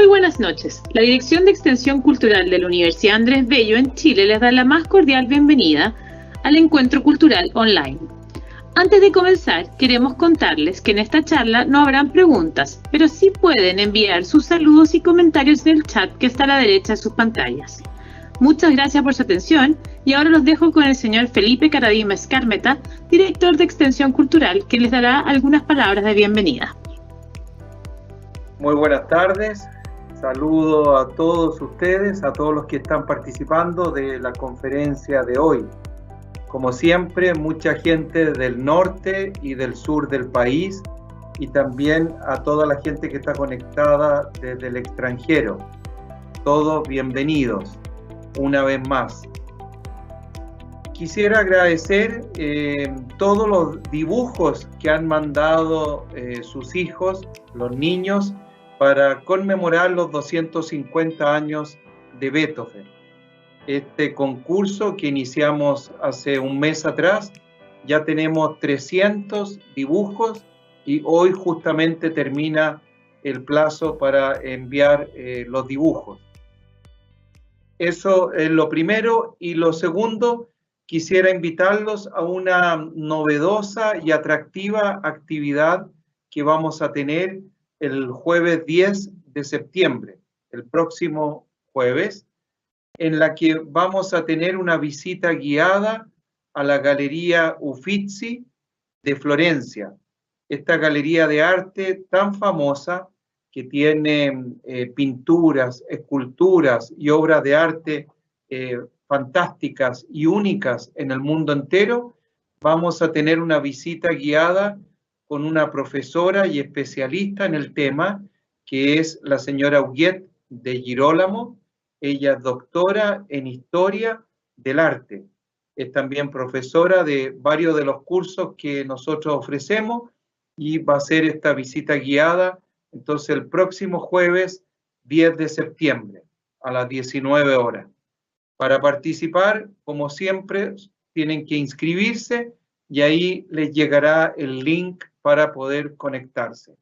buenas noches. La Dirección de Extensión Cultural de la Universidad Andrés Bello en Chile les da la más cordial bienvenida al Encuentro Cultural Online. Antes de comenzar, queremos contarles que en esta charla no habrán preguntas, pero sí pueden enviar sus saludos y comentarios en el chat que está a la derecha de sus pantallas. Muchas gracias por su atención y ahora los dejo con el señor Felipe Caradima Escármeta, director de Extensión Cultural, que les dará algunas palabras de bienvenida. Muy buenas tardes, saludo a todos ustedes, a todos los que están participando de la conferencia de hoy. Como siempre, mucha gente del norte y del sur del país y también a toda la gente que está conectada desde el extranjero. Todos bienvenidos, una vez más. Quisiera agradecer todos los dibujos que han mandado sus hijos, los niños, para conmemorar los 250 años de Beethoven. Este concurso que iniciamos hace un mes atrás, ya tenemos 300 dibujos y hoy justamente termina el plazo para enviar los dibujos. Eso es lo primero. Y lo segundo, quisiera invitarlos a una novedosa y atractiva actividad que vamos a tener el jueves 10 de septiembre, el próximo jueves, en la que vamos a tener una visita guiada a la Galería Uffizi de Florencia. Esta galería de arte tan famosa que tiene pinturas, esculturas y obras de arte fantásticas y únicas en el mundo entero. Vamos a tener una visita guiada con una profesora y especialista en el tema, que es la señora Huguet de Girolamo. Ella es doctora en Historia del Arte. Es también profesora de varios de los cursos que nosotros ofrecemos y va a ser esta visita guiada, entonces, el próximo jueves 10 de septiembre a las 19 horas. Para participar, como siempre, tienen que inscribirse y ahí les llegará el link para poder conectarse.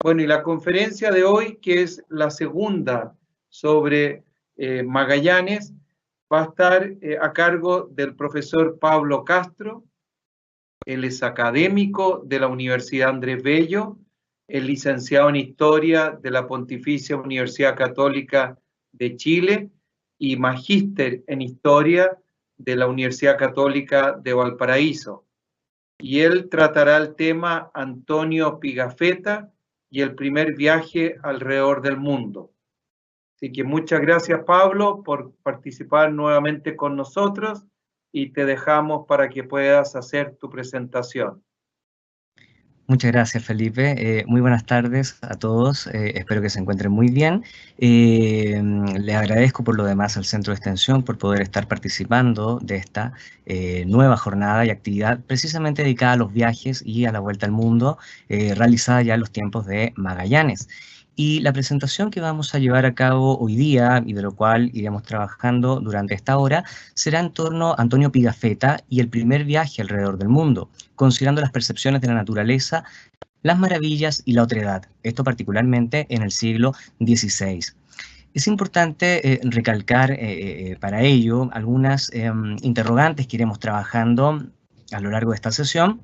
Bueno, y la conferencia de hoy, que es la segunda sobre Magallanes, va a estar a cargo del profesor Pablo Castro. Él es académico de la Universidad Andrés Bello, es licenciado en Historia de la Pontificia Universidad Católica de Chile y magíster en Historia de la Universidad Católica de Valparaíso. Y él tratará el tema Antonio Pigafetta y el primer viaje alrededor del mundo. Así que muchas gracias, Pablo, por participar nuevamente con nosotros y te dejamos para que puedas hacer tu presentación. Muchas gracias, Felipe. Muy buenas tardes a todos. Espero que se encuentren muy bien. Les agradezco por lo demás al Centro de Extensión por poder estar participando de esta nueva jornada y actividad precisamente dedicada a los viajes y a la vuelta al mundo, realizada ya en los tiempos de Magallanes. Y la presentación que vamos a llevar a cabo hoy día y de lo cual iremos trabajando durante esta hora será en torno a Antonio Pigafetta y el primer viaje alrededor del mundo, considerando las percepciones de la naturaleza, las maravillas y la otredad, esto particularmente en el siglo XVI. Es importante recalcar para ello algunas interrogantes que iremos trabajando a lo largo de esta sesión,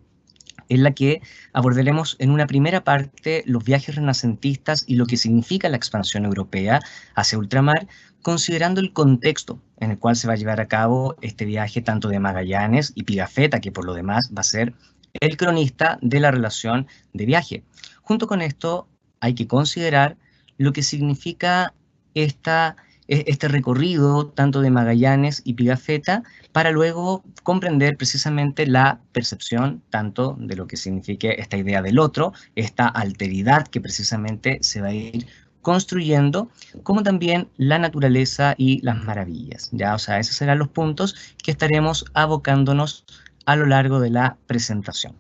en la que abordaremos en una primera parte los viajes renacentistas y lo que significa la expansión europea hacia ultramar, considerando el contexto en el cual se va a llevar a cabo este viaje tanto de Magallanes y Pigafetta, que por lo demás va a ser el cronista de la relación de viaje. Junto con esto hay que considerar lo que significa este recorrido tanto de Magallanes y Pigafetta para luego comprender precisamente la percepción tanto de lo que significa esta idea del otro, esta alteridad que precisamente se va a ir construyendo, como también la naturaleza y las maravillas. ¿Ya? O sea, esos serán los puntos que estaremos abocándonos a lo largo de la presentación.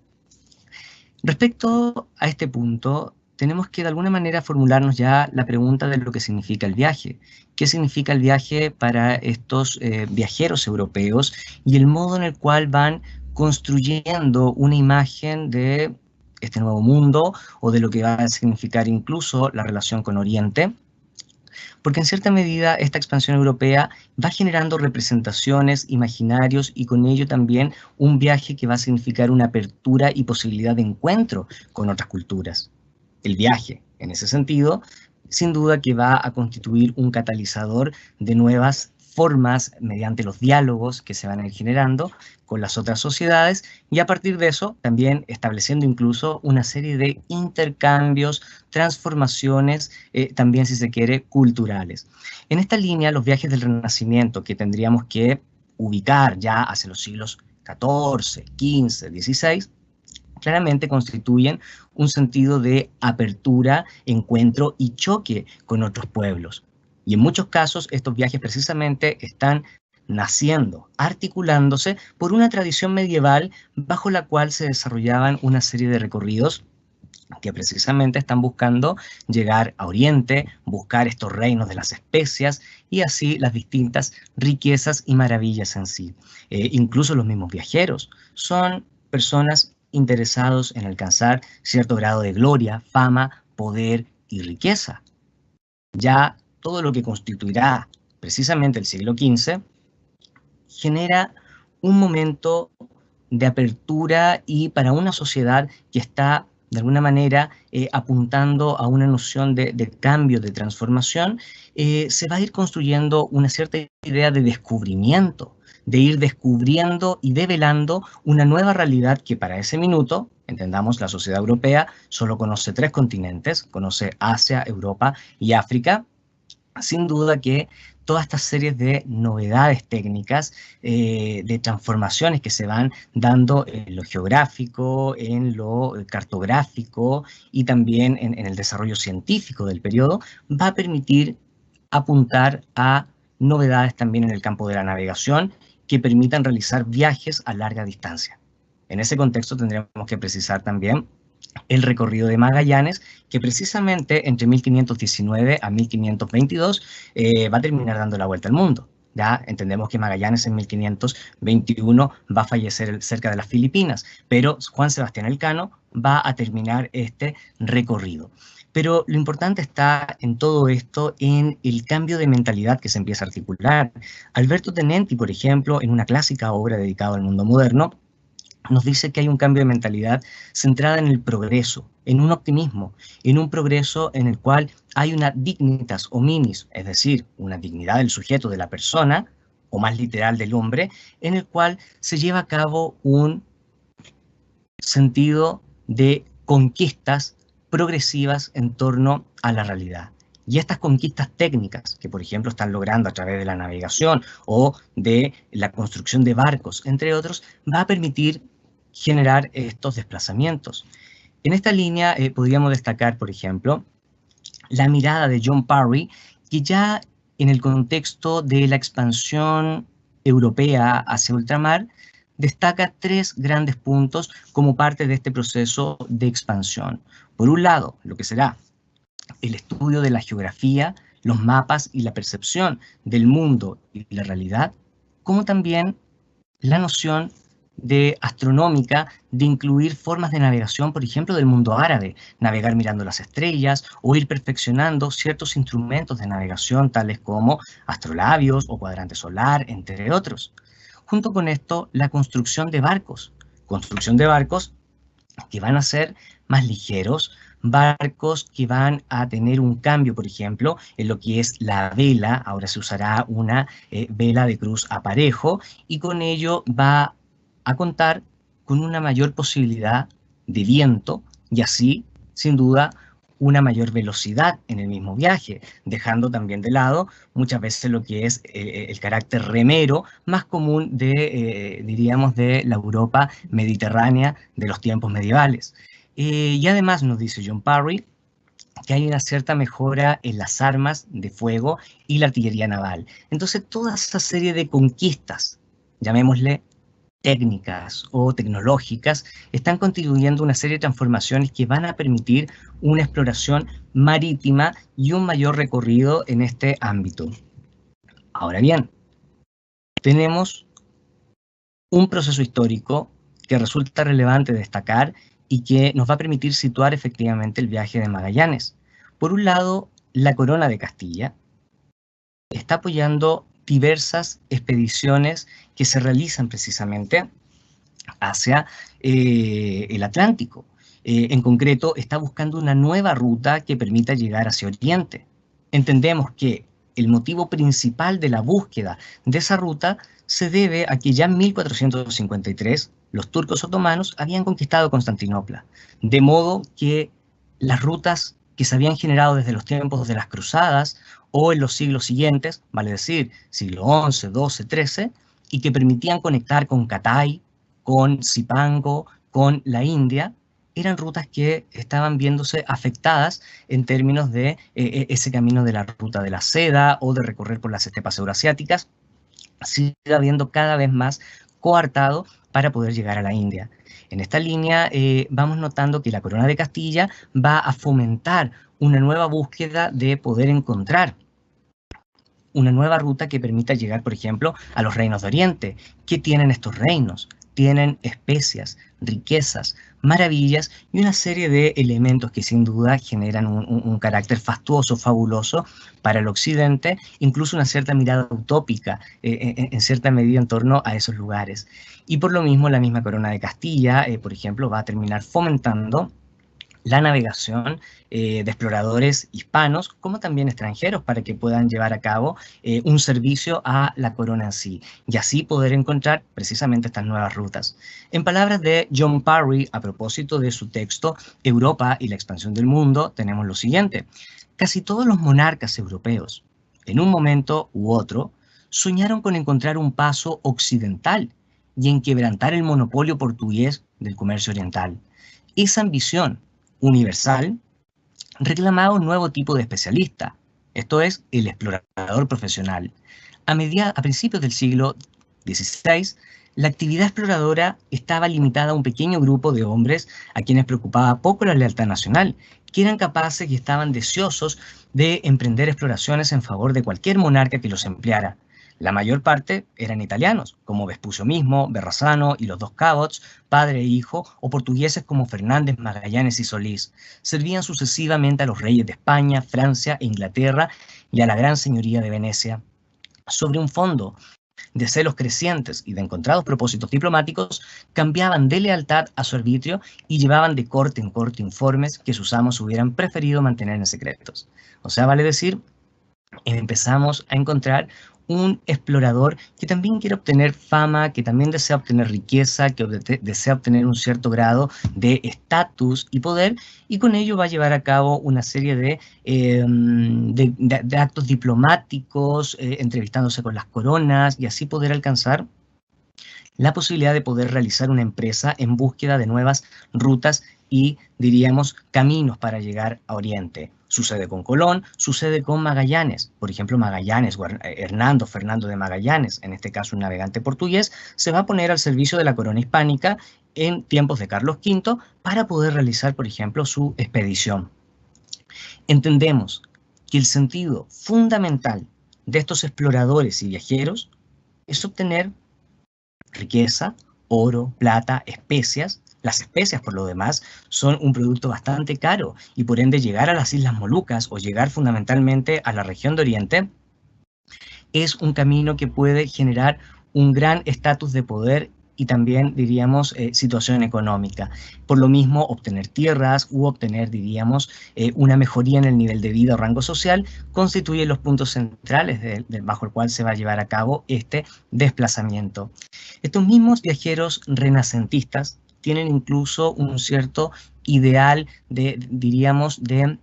Respecto a este punto, tenemos que de alguna manera formularnos ya la pregunta de lo que significa el viaje. ¿Qué significa el viaje para estos viajeros europeos y el modo en el cual van construyendo una imagen de este nuevo mundo o de lo que va a significar incluso la relación con Oriente, porque en cierta medida esta expansión europea va generando representaciones, imaginarios y con ello también un viaje que va a significar una apertura y posibilidad de encuentro con otras culturas. El viaje, en ese sentido, sin duda que va a constituir un catalizador de nuevas formas mediante los diálogos que se van a ir generando con las otras sociedades y a partir de eso también estableciendo incluso una serie de intercambios, transformaciones, también si se quiere, culturales. En esta línea, los viajes del Renacimiento que tendríamos que ubicar ya hacia los siglos XIV, XV, XVI, claramente constituyen un sentido de apertura, encuentro y choque con otros pueblos. Y en muchos casos estos viajes precisamente están naciendo, articulándose por una tradición medieval bajo la cual se desarrollaban una serie de recorridos que precisamente están buscando llegar a Oriente, buscar estos reinos de las especias y así las distintas riquezas y maravillas en sí. Incluso los mismos viajeros son personas interesados en alcanzar cierto grado de gloria, fama, poder y riqueza. Ya todo lo que constituirá precisamente el siglo XV genera un momento de apertura y para una sociedad que está de alguna manera apuntando a una noción de cambio, de transformación, se va a ir construyendo una cierta idea de descubrimiento, de ir descubriendo y develando una nueva realidad que para ese minuto, entendamos, la sociedad europea solo conoce 3 continentes, conoce Asia, Europa y África. Sin duda que todas estas series de novedades técnicas, de transformaciones que se van dando en lo geográfico, en lo cartográfico y también en el desarrollo científico del periodo, va a permitir apuntar a novedades también en el campo de la navegación que permitan realizar viajes a larga distancia. En ese contexto tendremos que precisar también el recorrido de Magallanes, que precisamente entre 1519 a 1522 va a terminar dando la vuelta al mundo. Ya entendemos que Magallanes en 1521 va a fallecer cerca de las Filipinas, pero Juan Sebastián Elcano va a terminar este recorrido. Pero lo importante está en todo esto, en el cambio de mentalidad que se empieza a articular. Alberto Tenenti, por ejemplo, en una clásica obra dedicada al mundo moderno, nos dice que hay un cambio de mentalidad centrada en el progreso, en un optimismo, en un progreso en el cual hay una dignitas hominis, es decir, una dignidad del sujeto, de la persona, o más literal del hombre, en el cual se lleva a cabo un sentido de conquistas progresivas en torno a la realidad. Y estas conquistas técnicas que, por ejemplo, están logrando a través de la navegación o de la construcción de barcos, entre otros, va a permitir generar estos desplazamientos. En esta línea podríamos destacar, por ejemplo, la mirada de John Parry, que ya en el contexto de la expansión europea hacia ultramar, destaca 3 grandes puntos como parte de este proceso de expansión. Por un lado, lo que será el estudio de la geografía, los mapas y la percepción del mundo y la realidad, como también la noción de astronómica, de incluir formas de navegación, por ejemplo, del mundo árabe, navegar mirando las estrellas o ir perfeccionando ciertos instrumentos de navegación tales como astrolabios o cuadrante solar, entre otros. Junto con esto, la construcción de barcos que van a ser más ligeros, barcos que van a tener un cambio, por ejemplo, en lo que es la vela. Ahora se usará una vela de cruz a parejo y con ello va a contar con una mayor posibilidad de viento y así, sin duda, una mayor velocidad en el mismo viaje, dejando también de lado muchas veces lo que es el carácter remero más común de, diríamos, de la Europa mediterránea de los tiempos medievales. Y además nos dice John Parry que hay una cierta mejora en las armas de fuego y la artillería naval. Entonces, toda esa serie de conquistas, llamémosle técnicas o tecnológicas, están contribuyendo a una serie de transformaciones que van a permitir una exploración marítima y un mayor recorrido en este ámbito. Ahora bien, tenemos un proceso histórico que resulta relevante destacar, y que nos va a permitir situar efectivamente el viaje de Magallanes. Por un lado, la Corona de Castilla está apoyando diversas expediciones que se realizan precisamente hacia el Atlántico. En concreto, está buscando una nueva ruta que permita llegar hacia Oriente. Entendemos que el motivo principal de la búsqueda de esa ruta se debe a que ya en 1453 los turcos otomanos habían conquistado Constantinopla, de modo que las rutas que se habían generado desde los tiempos de las cruzadas o en los siglos siguientes, vale decir, siglo XI, XII, XIII, y que permitían conectar con Catay, con Zipango, con la India, eran rutas que estaban viéndose afectadas en términos de ese camino de la ruta de la seda o de recorrer por las estepas eurasiáticas, sigue habiendo cada vez más coartado para poder llegar a la India. En esta línea vamos notando que la Corona de Castilla va a fomentar una nueva búsqueda de poder encontrar una nueva ruta que permita llegar, por ejemplo, a los reinos de Oriente. ¿Qué tienen estos reinos? Tienen especias, riquezas, maravillas y una serie de elementos que sin duda generan un carácter fastuoso, fabuloso para el Occidente, incluso una cierta mirada utópica en cierta medida en torno a esos lugares. Y por lo mismo la misma Corona de Castilla, por ejemplo, va a terminar fomentando la navegación de exploradores hispanos como también extranjeros para que puedan llevar a cabo un servicio a la corona en sí y así poder encontrar precisamente estas nuevas rutas. En palabras de John Parry, a propósito de su texto Europa y la expansión del mundo, tenemos lo siguiente: casi todos los monarcas europeos, en un momento u otro, soñaron con encontrar un paso occidental y en quebrantar el monopolio portugués del comercio oriental. Esa ambición universal reclamaba un nuevo tipo de especialista, esto es, el explorador profesional. A principios del siglo XVI, la actividad exploradora estaba limitada a un pequeño grupo de hombres a quienes preocupaba poco la lealtad nacional, que eran capaces y estaban deseosos de emprender exploraciones en favor de cualquier monarca que los empleara. La mayor parte eran italianos, como Vespucio mismo, Berrazzano y los dos Cabots, padre e hijo, o portugueses como Fernández, Magallanes y Solís. Servían sucesivamente a los reyes de España, Francia e Inglaterra y a la gran señoría de Venecia. Sobre un fondo de celos crecientes y de encontrados propósitos diplomáticos, cambiaban de lealtad a su arbitrio y llevaban de corte en corte informes que sus amos hubieran preferido mantener en secretos. O sea, vale decir, empezamos a encontrar un explorador que también quiere obtener fama, que también desea obtener riqueza, que desea obtener un cierto grado de estatus y poder, y con ello va a llevar a cabo una serie de actos diplomáticos, entrevistándose con las coronas, y así poder alcanzar la posibilidad de poder realizar una empresa en búsqueda de nuevas rutas y, diríamos, caminos para llegar a Oriente. Sucede con Colón, sucede con Magallanes. Por ejemplo, Magallanes, Hernando Fernando de Magallanes, en este caso un navegante portugués, se va a poner al servicio de la corona hispánica en tiempos de Carlos V para poder realizar, por ejemplo, su expedición. Entendemos que el sentido fundamental de estos exploradores y viajeros es obtener riqueza, oro, plata, especias. Las especias, por lo demás, son un producto bastante caro y por ende llegar a las Islas Molucas o llegar fundamentalmente a la región de Oriente es un camino que puede generar un gran estatus de poder y también, diríamos, situación económica. Por lo mismo, obtener tierras u obtener, diríamos, una mejoría en el nivel de vida o rango social constituye los puntos centrales bajo el cual se va a llevar a cabo este desplazamiento. Estos mismos viajeros renacentistas tienen incluso un cierto ideal diríamos, de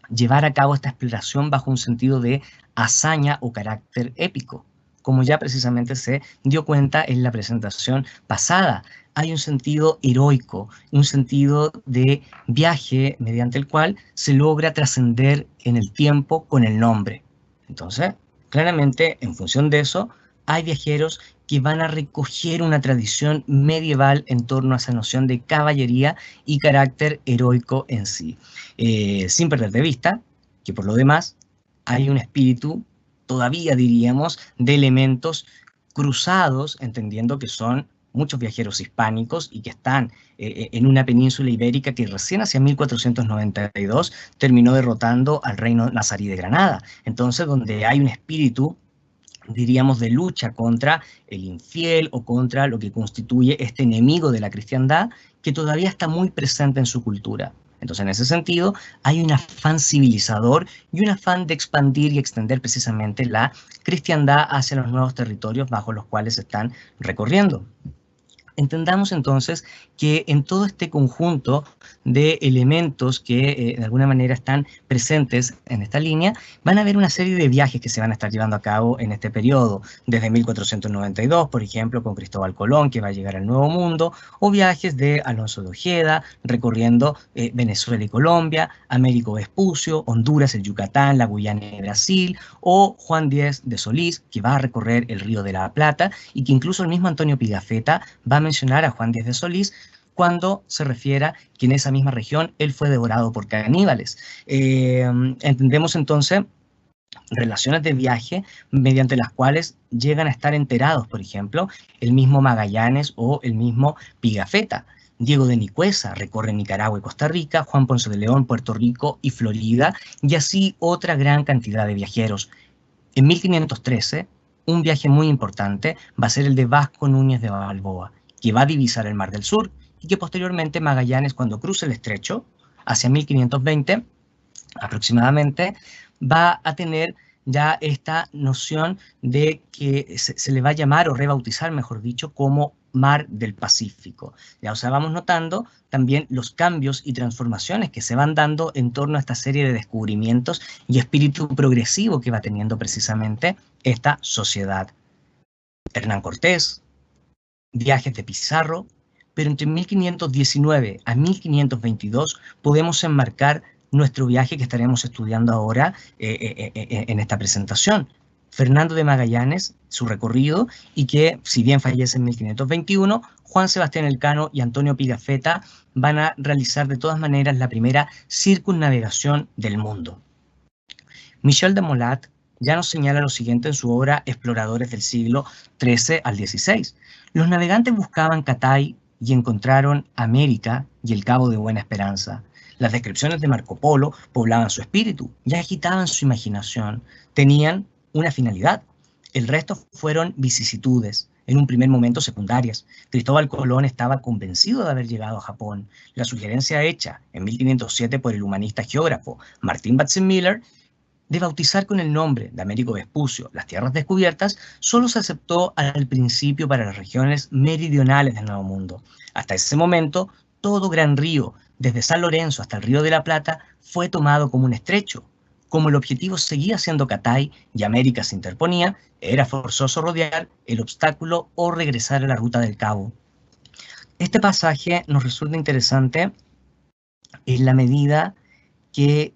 llevar a cabo esta exploración bajo un sentido de hazaña o carácter épico, como ya precisamente se dio cuenta en la presentación pasada. Hay un sentido heroico, un sentido de viaje mediante el cual se logra trascender en el tiempo con el nombre. Entonces, claramente, en función de eso, hay viajeros que van a recoger una tradición medieval en torno a esa noción de caballería y carácter heroico en sí. Sin perder de vista que por lo demás hay un espíritu todavía, diríamos, de elementos cruzados, entendiendo que son muchos viajeros hispánicos y que están en una península ibérica que recién hacia 1492 terminó derrotando al reino nazarí de Granada. Entonces, donde hay un espíritu, diríamos, de lucha contra el infiel o contra lo que constituye este enemigo de la cristiandad, que todavía está muy presente en su cultura. Entonces, en ese sentido, hay un afán civilizador y un afán de expandir y extender precisamente la cristiandad hacia los nuevos territorios bajo los cuales se están recorriendo. Entendamos entonces que en todo este conjunto de elementos que de alguna manera están presentes en esta línea, van a haber una serie de viajes que se van a estar llevando a cabo en este periodo, desde 1492, por ejemplo, con Cristóbal Colón, que va a llegar al Nuevo Mundo, o viajes de Alonso de Ojeda, recorriendo Venezuela y Colombia, Américo Vespucio, Honduras, el Yucatán, la Guyana y Brasil, o Juan Díez de Solís, que va a recorrer el Río de la Plata, y que incluso el mismo Antonio Pigafetta va a mencionar a Juan Díez de Solís cuando se refiera que en esa misma región él fue devorado por caníbales. Entendemos entonces relaciones de viaje mediante las cuales llegan a estar enterados, por ejemplo, el mismo Magallanes o el mismo Pigafetta. Diego de Nicuesa recorre Nicaragua y Costa Rica, Juan Ponce de León, Puerto Rico y Florida, y así otra gran cantidad de viajeros. En 1513, un viaje muy importante va a ser el de Vasco Núñez de Balboa, que va a divisar el Mar del Sur, y que posteriormente Magallanes, cuando cruce el estrecho, hacia 1520 aproximadamente, va a tener ya esta noción de que se le va a llamar o rebautizar, mejor dicho, como Mar del Pacífico. Ya, o sea, vamos notando también los cambios y transformaciones que se van dando en torno a esta serie de descubrimientos y espíritu progresivo que va teniendo precisamente esta sociedad. Hernán Cortés, viajes de Pizarro, pero entre 1519 a 1522 podemos enmarcar nuestro viaje que estaremos estudiando ahora en esta presentación. Fernando de Magallanes, su recorrido, y que, si bien fallece en 1521, Juan Sebastián Elcano y Antonio Pigafetta van a realizar de todas maneras la primera circunnavegación del mundo. Michel de Molat ya nos señala lo siguiente en su obra Exploradores del siglo XIII al XVI. Los navegantes buscaban Catay y encontraron América y el Cabo de Buena Esperanza. Las descripciones de Marco Polo poblaban su espíritu y agitaban su imaginación. Tenían una finalidad. El resto fueron vicisitudes, en un primer momento secundarias. Cristóbal Colón estaba convencido de haber llegado a Japón. La sugerencia hecha en 1507 por el humanista geógrafo Martin Batzenmiller de bautizar con el nombre de Américo Vespucio las tierras descubiertas solo se aceptó al principio para las regiones meridionales del Nuevo Mundo. Hasta ese momento, todo gran río, desde San Lorenzo hasta el Río de la Plata, fue tomado como un estrecho. Como el objetivo seguía siendo Catay y América se interponía, era forzoso rodear el obstáculo o regresar a la ruta del Cabo. Este pasaje nos resulta interesante en la medida que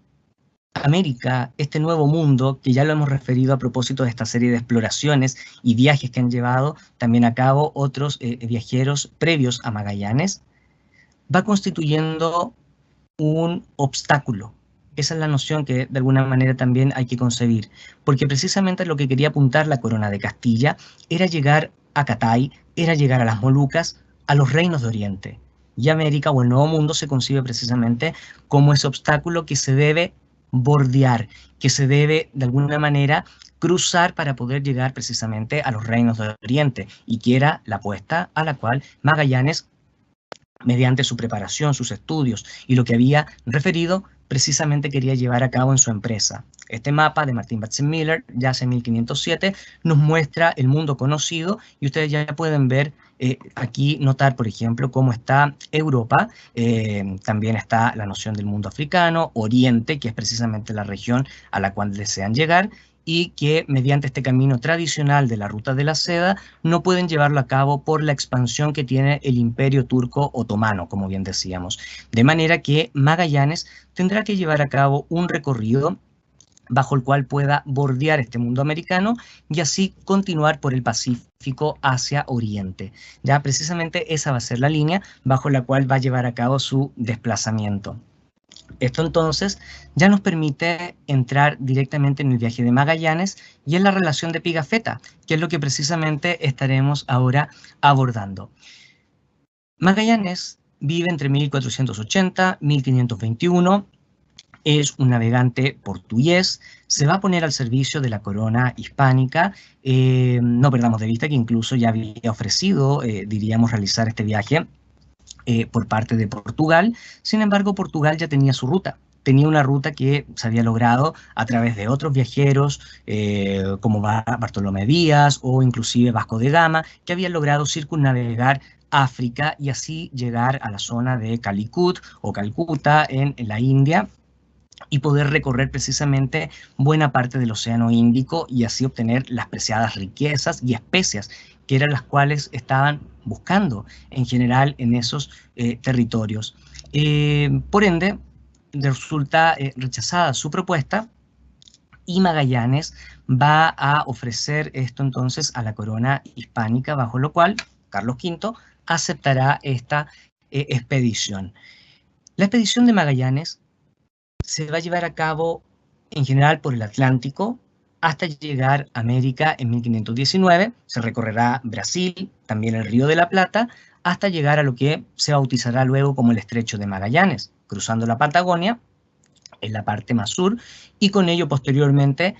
América, este nuevo mundo, que ya lo hemos referido a propósito de esta serie de exploraciones y viajes que han llevado también a cabo otros viajeros previos a Magallanes, va constituyendo un obstáculo. Esa es la noción que de alguna manera también hay que concebir, porque precisamente lo que quería apuntar la corona de Castilla era llegar a Catay, era llegar a las Molucas, a los reinos de Oriente. Y América o el Nuevo Mundo se concibe precisamente como ese obstáculo que se debe bordear, que se debe de alguna manera cruzar para poder llegar precisamente a los reinos de Oriente, y que era la apuesta a la cual Magallanes, mediante su preparación, sus estudios y lo que había referido, precisamente quería llevar a cabo en su empresa. Este mapa de Martin Batzenmiller, ya hace 1507, nos muestra el mundo conocido, y ustedes ya pueden ver aquí, notar, por ejemplo, cómo está Europa, también está la noción del mundo africano, Oriente, que es precisamente la región a la cual desean llegar, y que mediante este camino tradicional de la ruta de la seda no pueden llevarlo a cabo por la expansión que tiene el imperio turco otomano, como bien decíamos. De manera que Magallanes tendrá que llevar a cabo un recorrido bajo el cual pueda bordear este mundo americano y así continuar por el Pacífico hacia Oriente. Ya precisamente esa va a ser la línea bajo la cual va a llevar a cabo su desplazamiento. Esto entonces ya nos permite entrar directamente en el viaje de Magallanes y en la relación de Pigafetta, que es lo que precisamente estaremos ahora abordando. Magallanes vive entre 1480 y 1521, es un navegante portugués, se va a poner al servicio de la corona hispánica. No perdamos de vista que incluso ya había ofrecido, diríamos, realizar este viaje por parte de Portugal. Sin embargo, Portugal ya tenía su ruta. Tenía una ruta que se había logrado a través de otros viajeros, como Bartolomé Díaz o inclusive Vasco de Gama, que habían logrado circunnavegar África y así llegar a la zona de Calicut o Calcuta en la India, y poder recorrer precisamente buena parte del Océano Índico y así obtener las preciadas riquezas y especias que eran las cuales estaban buscando en general en esos territorios. Por ende, resulta rechazada su propuesta y Magallanes va a ofrecer esto entonces a la corona hispánica, bajo lo cual Carlos V aceptará esta expedición. La expedición de Magallanes se va a llevar a cabo en general por el Atlántico hasta llegar a América en 1519. Se recorrerá Brasil, también el Río de la Plata, hasta llegar a lo que se bautizará luego como el Estrecho de Magallanes, cruzando la Patagonia en la parte más sur y con ello posteriormente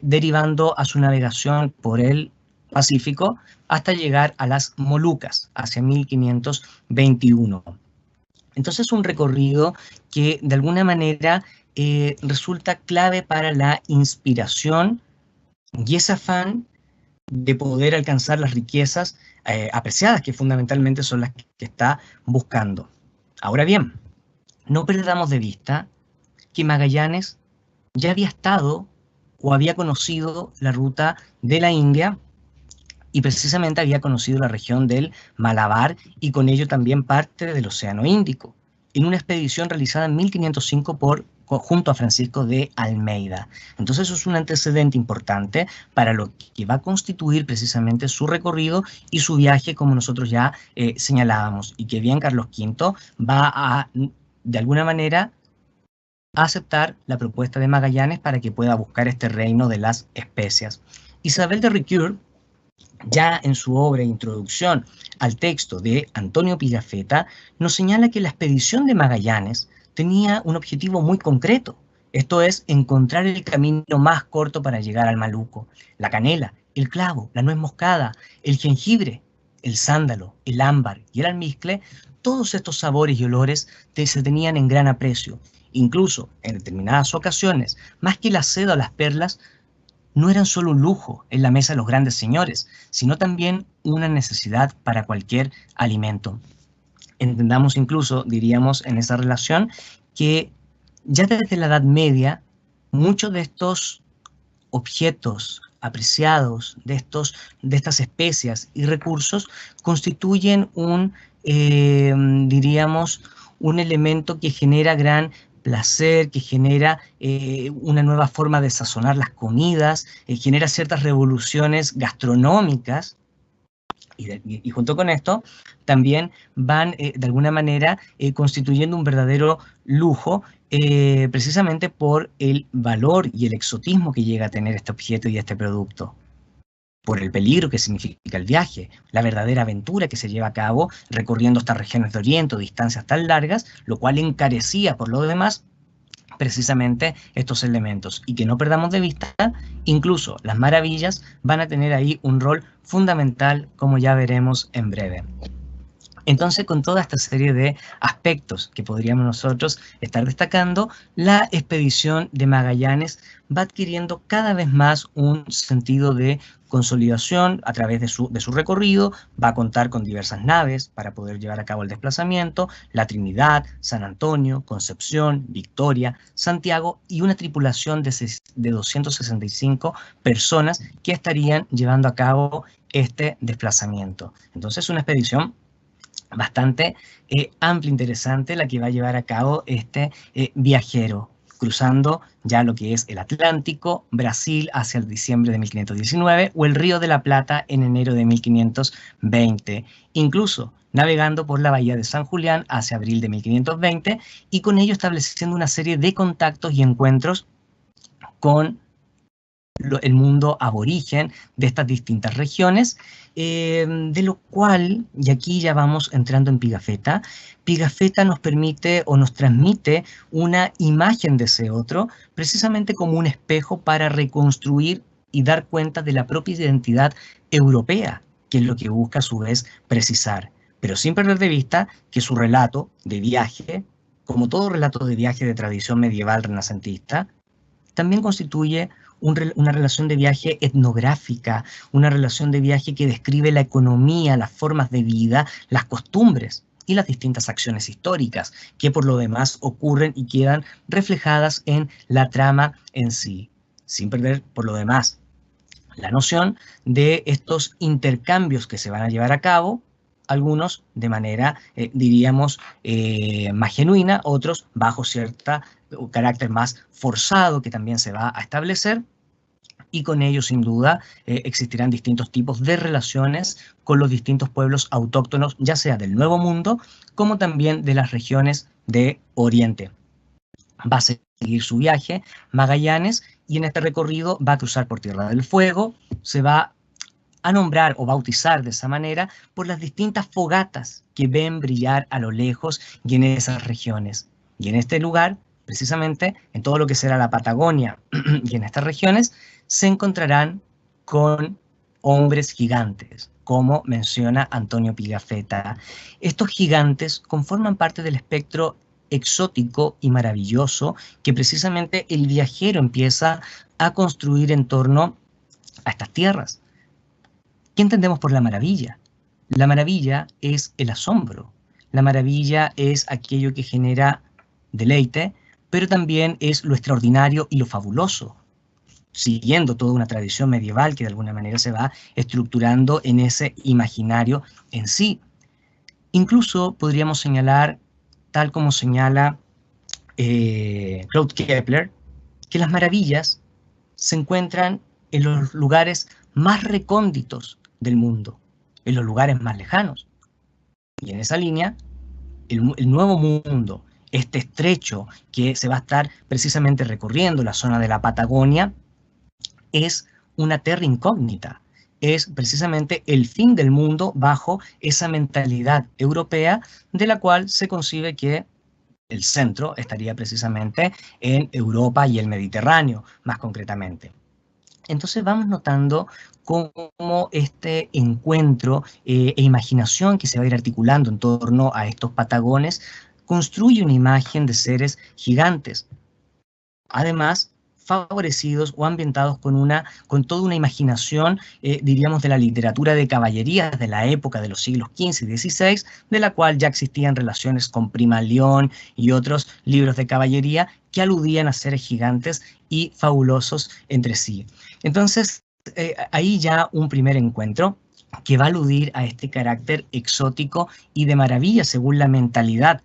derivando a su navegación por el Pacífico hasta llegar a las Molucas hacia 1521. Entonces, un recorrido que de alguna manera resulta clave para la inspiración y ese afán de poder alcanzar las riquezas apreciadas, que fundamentalmente son las que está buscando. Ahora bien, no perdamos de vista que Magallanes ya había estado o había conocido la ruta de la India y precisamente había conocido la región del Malabar y con ello también parte del Océano Índico, en una expedición realizada en 1505 junto a Francisco de Almeida. Entonces eso es un antecedente importante para lo que va a constituir precisamente su recorrido y su viaje, como nosotros ya señalábamos, y que bien Carlos V va a, de alguna manera, aceptar la propuesta de Magallanes para que pueda buscar este reino de las especias. Isabel de Ricoeur, ya en su obra Introducción al texto de Antonio Pigafetta, nos señala que la expedición de Magallanes tenía un objetivo muy concreto. Esto es, encontrar el camino más corto para llegar al Maluco. La canela, el clavo, la nuez moscada, el jengibre, el sándalo, el ámbar y el almizcle, todos estos sabores y olores se tenían en gran aprecio. Incluso, en determinadas ocasiones, más que la seda o las perlas, no eran solo un lujo en la mesa de los grandes señores, sino también una necesidad para cualquier alimento. Entendamos incluso, diríamos, en esa relación, que ya desde la Edad Media, muchos de estos objetos apreciados, de estas especias y recursos, constituyen diríamos, un elemento que genera gran placer, que genera una nueva forma de sazonar las comidas, genera ciertas revoluciones gastronómicas, y junto con esto también van de alguna manera constituyendo un verdadero lujo, precisamente por el valor y el exotismo que llega a tener este objeto y este producto, por el peligro que significa el viaje, la verdadera aventura que se lleva a cabo recorriendo estas regiones de Oriente, distancias tan largas, lo cual encarecía por lo demás precisamente estos elementos. Y que no perdamos de vista, incluso las maravillas van a tener ahí un rol fundamental, como ya veremos en breve. Entonces, con toda esta serie de aspectos que podríamos nosotros estar destacando, la expedición de Magallanes va adquiriendo cada vez más un sentido de consolidación a través de su recorrido. Va a contar con diversas naves para poder llevar a cabo el desplazamiento: la Trinidad, San Antonio, Concepción, Victoria, Santiago, y una tripulación de 265 personas que estarían llevando a cabo este desplazamiento. Entonces, una expedición bastante amplia, interesante, la que va a llevar a cabo este viajero, cruzando ya lo que es el Atlántico, Brasil hacia el diciembre de 1519 o el Río de la Plata en enero de 1520. Incluso navegando por la bahía de San Julián hacia abril de 1520 y con ello estableciendo una serie de contactos y encuentros con el mundo aborigen de estas distintas regiones, de lo cual, y aquí ya vamos entrando en Pigafetta, Pigafetta nos permite o nos transmite una imagen de ese otro, precisamente como un espejo para reconstruir y dar cuenta de la propia identidad europea, que es lo que busca a su vez precisar, pero sin perder de vista que su relato de viaje, como todo relato de viaje de tradición medieval renacentista, también constituye una relación de viaje etnográfica, una relación de viaje que describe la economía, las formas de vida, las costumbres y las distintas acciones históricas que por lo demás ocurren y quedan reflejadas en la trama en sí, sin perder por lo demás la noción de estos intercambios que se van a llevar a cabo, algunos de manera, diríamos, más genuina, otros bajo cierta carácter más forzado que también se va a establecer, y con ello, sin duda, existirán distintos tipos de relaciones con los distintos pueblos autóctonos, ya sea del Nuevo Mundo, como también de las regiones de Oriente. Va a seguir su viaje Magallanes y en este recorrido va a cruzar por Tierra del Fuego, se va a nombrar o bautizar de esa manera por las distintas fogatas que ven brillar a lo lejos y en esas regiones. Y en este lugar, precisamente, en todo lo que será la Patagonia y en estas regiones, se encontrarán con hombres gigantes, como menciona Antonio Pigafetta. Estos gigantes conforman parte del espectro exótico y maravilloso que precisamente el viajero empieza a construir en torno a estas tierras. ¿Qué entendemos por la maravilla? La maravilla es el asombro, la maravilla es aquello que genera deleite, pero también es lo extraordinario y lo fabuloso, siguiendo toda una tradición medieval que de alguna manera se va estructurando en ese imaginario en sí. Incluso podríamos señalar, tal como señala Claude Kepler, que las maravillas se encuentran en los lugares más recónditos del mundo, en los lugares más lejanos. Y en esa línea, el Nuevo Mundo, este estrecho que se va a estar precisamente recorriendo la zona de la Patagonia, es una terra incógnita, es precisamente el fin del mundo bajo esa mentalidad europea de la cual se concibe que el centro estaría precisamente en Europa y el Mediterráneo, más concretamente. Entonces vamos notando cómo este encuentro e imaginación que se va a ir articulando en torno a estos patagones construye una imagen de seres gigantes, además favorecidos o ambientados con toda una imaginación, diríamos, de la literatura de caballerías de la época de los siglos XV y XVI, de la cual ya existían relaciones con Primalión y otros libros de caballería que aludían a seres gigantes y fabulosos entre sí. Entonces, ahí ya un primer encuentro que va a aludir a este carácter exótico y de maravilla según la mentalidad,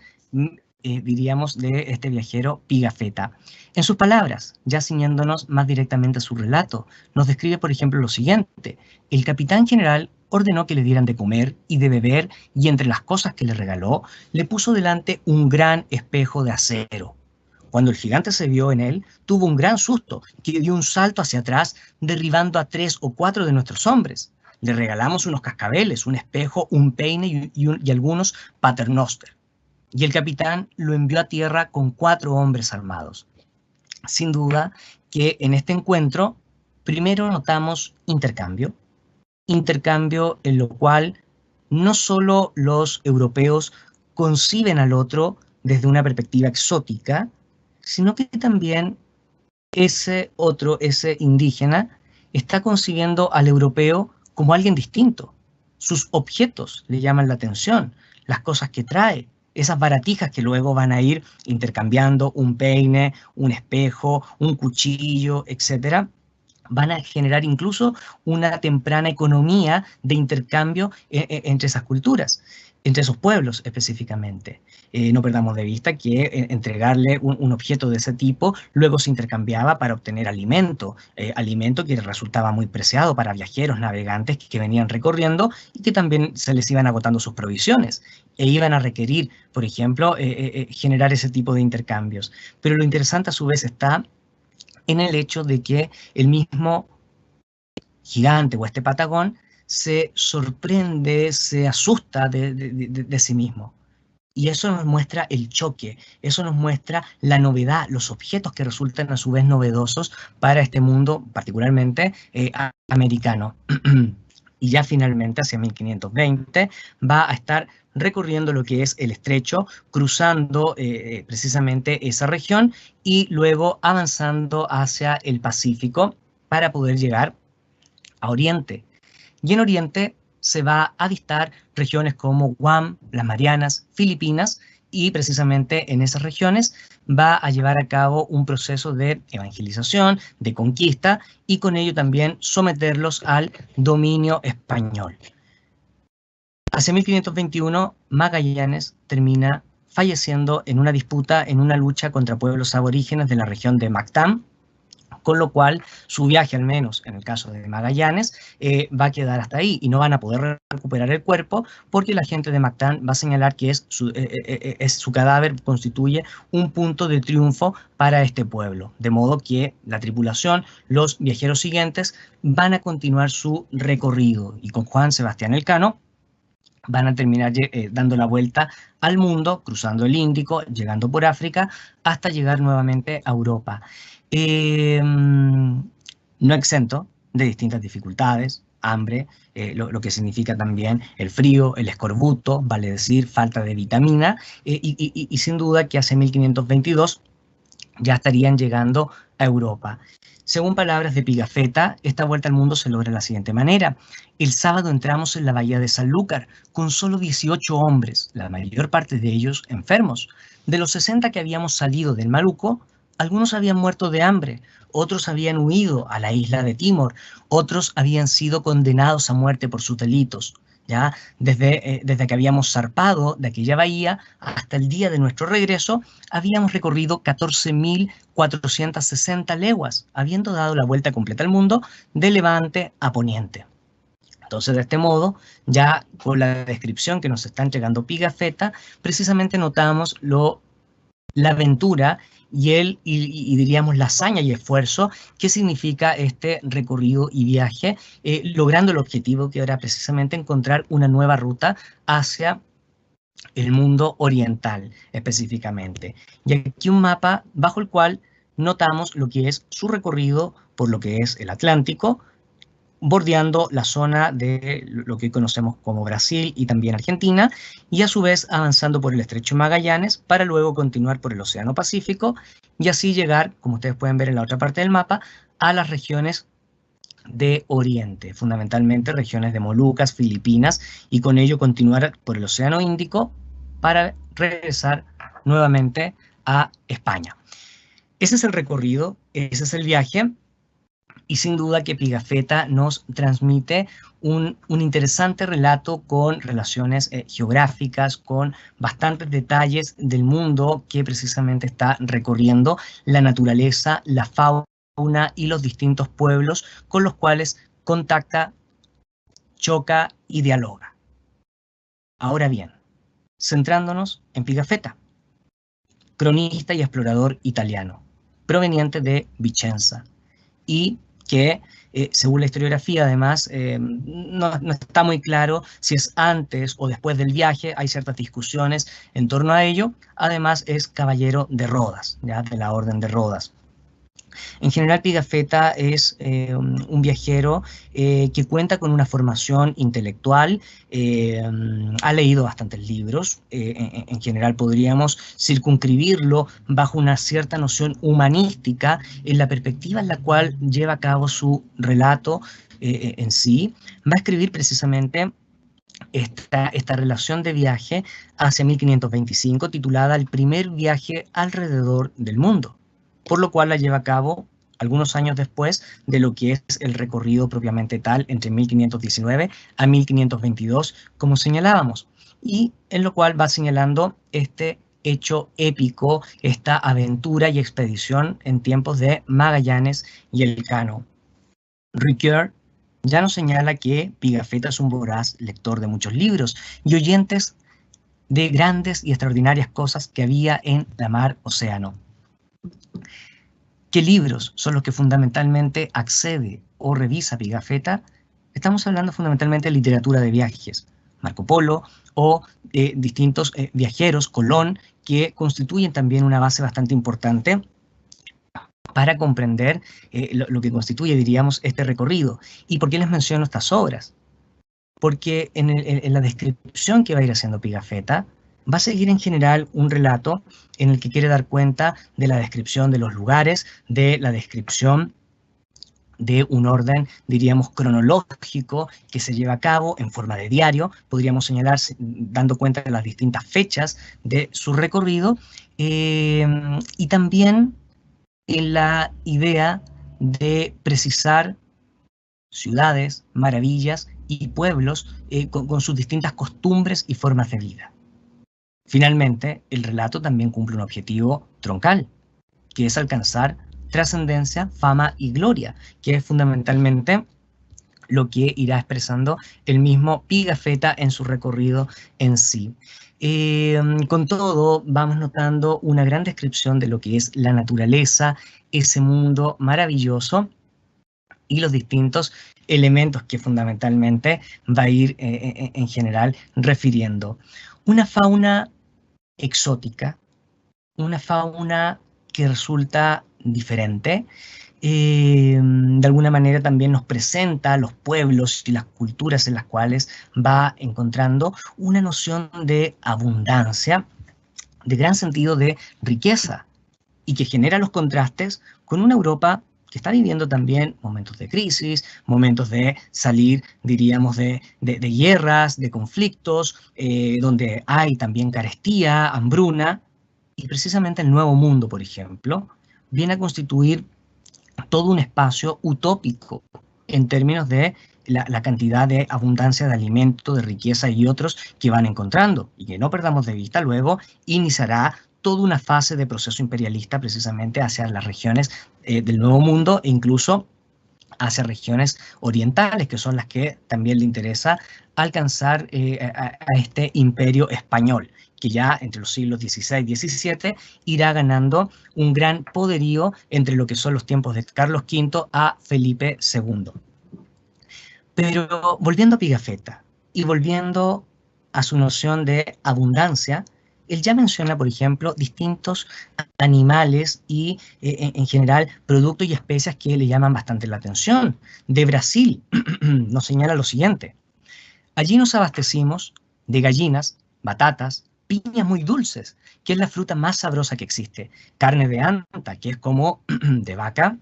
diríamos, de este viajero Pigafetta. En sus palabras, ya ciñéndonos más directamente a su relato, nos describe, por ejemplo, lo siguiente: el capitán general ordenó que le dieran de comer y de beber, y entre las cosas que le regaló, le puso delante un gran espejo de acero. Cuando el gigante se vio en él, tuvo un gran susto, que dio un salto hacia atrás, derribando a 3 o 4 de nuestros hombres. Le regalamos unos cascabeles, un espejo, un peine y algunos paternoster. Y el capitán lo envió a tierra con 4 hombres armados. Sin duda que en este encuentro, primero notamos intercambio en lo cual no solo los europeos conciben al otro desde una perspectiva exótica, sino que también ese otro, ese indígena, está concibiendo al europeo como alguien distinto. Sus objetos le llaman la atención, las cosas que trae, esas baratijas que luego van a ir intercambiando, un peine, un espejo, un cuchillo, etc. van a generar incluso una temprana economía de intercambio entre esas culturas, entre esos pueblos específicamente. No perdamos de vista que entregarle un objeto de ese tipo luego se intercambiaba para obtener alimento, alimento que resultaba muy preciado para viajeros, navegantes que venían recorriendo y que también se les iban agotando sus provisiones e iban a requerir, por ejemplo, generar ese tipo de intercambios. Pero lo interesante a su vez está en el hecho de que el mismo gigante o este patagón se sorprende, se asusta de sí mismo. Y eso nos muestra el choque, eso nos muestra la novedad, los objetos que resultan a su vez novedosos para este mundo, particularmente americano. Y ya finalmente, hacia 1520, va a estar recorriendo lo que es el estrecho, cruzando precisamente esa región y luego avanzando hacia el Pacífico para poder llegar a Oriente. Y en Oriente se va a avistar regiones como Guam, las Marianas, Filipinas, y precisamente en esas regiones va a llevar a cabo un proceso de evangelización, de conquista, y con ello también someterlos al dominio español. Hacia 1521, Magallanes termina falleciendo en una disputa, en una lucha contra pueblos aborígenes de la región de Mactán, con lo cual su viaje, al menos en el caso de Magallanes, va a quedar hasta ahí y no van a poder recuperar el cuerpo porque la gente de Mactán va a señalar que su cadáver constituye un punto de triunfo para este pueblo, de modo que la tripulación, los viajeros siguientes, van a continuar su recorrido y con Juan Sebastián Elcano van a terminar dando la vuelta al mundo, cruzando el Índico, llegando por África, hasta llegar nuevamente a Europa. No exento de distintas dificultades, hambre, lo que significa también el frío, el escorbuto, vale decir, falta de vitamina, y sin duda que hacia 1522 ya estarían llegando a Europa. Según palabras de Pigafetta, esta vuelta al mundo se logra de la siguiente manera. El sábado entramos en la bahía de Sanlúcar con solo 18 hombres, la mayor parte de ellos enfermos. De los 60 que habíamos salido del Maluco, algunos habían muerto de hambre, otros habían huido a la isla de Timor, otros habían sido condenados a muerte por sus delitos. ¿Ya? Desde que habíamos zarpado de aquella bahía hasta el día de nuestro regreso, habíamos recorrido 14.460 leguas, habiendo dado la vuelta completa al mundo de levante a poniente. Entonces, de este modo, ya con la descripción que nos está entregando Pigafetta, precisamente notamos la aventura y diríamos la hazaña y esfuerzo que significa este recorrido y viaje, logrando el objetivo que era precisamente encontrar una nueva ruta hacia el mundo oriental específicamente. Y aquí un mapa bajo el cual notamos lo que es su recorrido por lo que es el Atlántico, bordeando la zona de lo que hoy conocemos como Brasil y también Argentina, y a su vez avanzando por el Estrecho de Magallanes para luego continuar por el Océano Pacífico y así llegar, como ustedes pueden ver en la otra parte del mapa, a las regiones de Oriente, fundamentalmente regiones de Molucas, Filipinas, y con ello continuar por el Océano Índico para regresar nuevamente a España. Ese es el recorrido, ese es el viaje. Y sin duda que Pigafetta nos transmite un interesante relato con relaciones geográficas, con bastantes detalles del mundo que precisamente está recorriendo, la naturaleza, la fauna y los distintos pueblos con los cuales contacta, choca y dialoga. Ahora bien, centrándonos en Pigafetta, cronista y explorador italiano, proveniente de Vicenza, y que según la historiografía además no está muy claro si es antes o después del viaje, hay ciertas discusiones en torno a ello. Además es caballero de Rodas, ¿ya? De la Orden de Rodas. En general Pigafetta es un viajero que cuenta con una formación intelectual, ha leído bastantes libros, en general podríamos circunscribirlo bajo una cierta noción humanística en la perspectiva en la cual lleva a cabo su relato en sí. Va a escribir precisamente esta relación de viaje hacia 1525 titulada El primer viaje alrededor del mundo, por lo cual la lleva a cabo algunos años después de lo que es el recorrido propiamente tal entre 1519 a 1522, como señalábamos, y en lo cual va señalando este hecho épico, esta aventura y expedición en tiempos de Magallanes y Elcano. Ricoeur ya nos señala que Pigafetta es un voraz lector de muchos libros y oyentes de grandes y extraordinarias cosas que había en la mar océano. ¿Qué libros son los que fundamentalmente accede o revisa Pigafetta? Estamos hablando fundamentalmente de literatura de viajes, Marco Polo o distintos viajeros, Colón, que constituyen también una base bastante importante para comprender lo que constituye, diríamos, este recorrido. ¿Y por qué les menciono estas obras? Porque en la descripción que va a ir haciendo Pigafetta, va a seguir en general un relato en el que quiere dar cuenta de la descripción de los lugares, de la descripción de un orden, diríamos, cronológico que se lleva a cabo en forma de diario, podríamos señalar dando cuenta de las distintas fechas de su recorrido, y también en la idea de precisar ciudades, maravillas y pueblos con sus distintas costumbres y formas de vida. Finalmente, el relato también cumple un objetivo troncal, que es alcanzar trascendencia, fama y gloria, que es fundamentalmente lo que irá expresando el mismo Pigafetta en su recorrido en sí. Con todo, vamos notando una gran descripción de lo que es la naturaleza, ese mundo maravilloso y los distintos elementos que fundamentalmente va a ir en general refiriendo. Una fauna exótica, una fauna que resulta diferente, de alguna manera también nos presenta los pueblos y las culturas en las cuales va encontrando una noción de abundancia, de gran sentido de riqueza, y que genera los contrastes con una Europa que está viviendo también momentos de crisis, momentos de salir, diríamos, de guerras, de conflictos, donde hay también carestía, hambruna, y precisamente el Nuevo Mundo, por ejemplo, viene a constituir todo un espacio utópico en términos de la cantidad de abundancia de alimento, de riqueza y otros que van encontrando, y que no perdamos de vista luego iniciará toda una fase de proceso imperialista precisamente hacia las regiones del Nuevo Mundo e incluso hacia regiones orientales, que son las que también le interesa alcanzar a este imperio español, que ya entre los siglos XVI y XVII irá ganando un gran poderío entre lo que son los tiempos de Carlos V a Felipe II. Pero volviendo a Pigafetta y volviendo a su noción de abundancia, él ya menciona, por ejemplo, distintos animales y, en general, productos y especias que le llaman bastante la atención. De Brasil nos señala lo siguiente: allí nos abastecimos de gallinas, batatas, piñas muy dulces, que es la fruta más sabrosa que existe, carne de anta, que es como de vaca,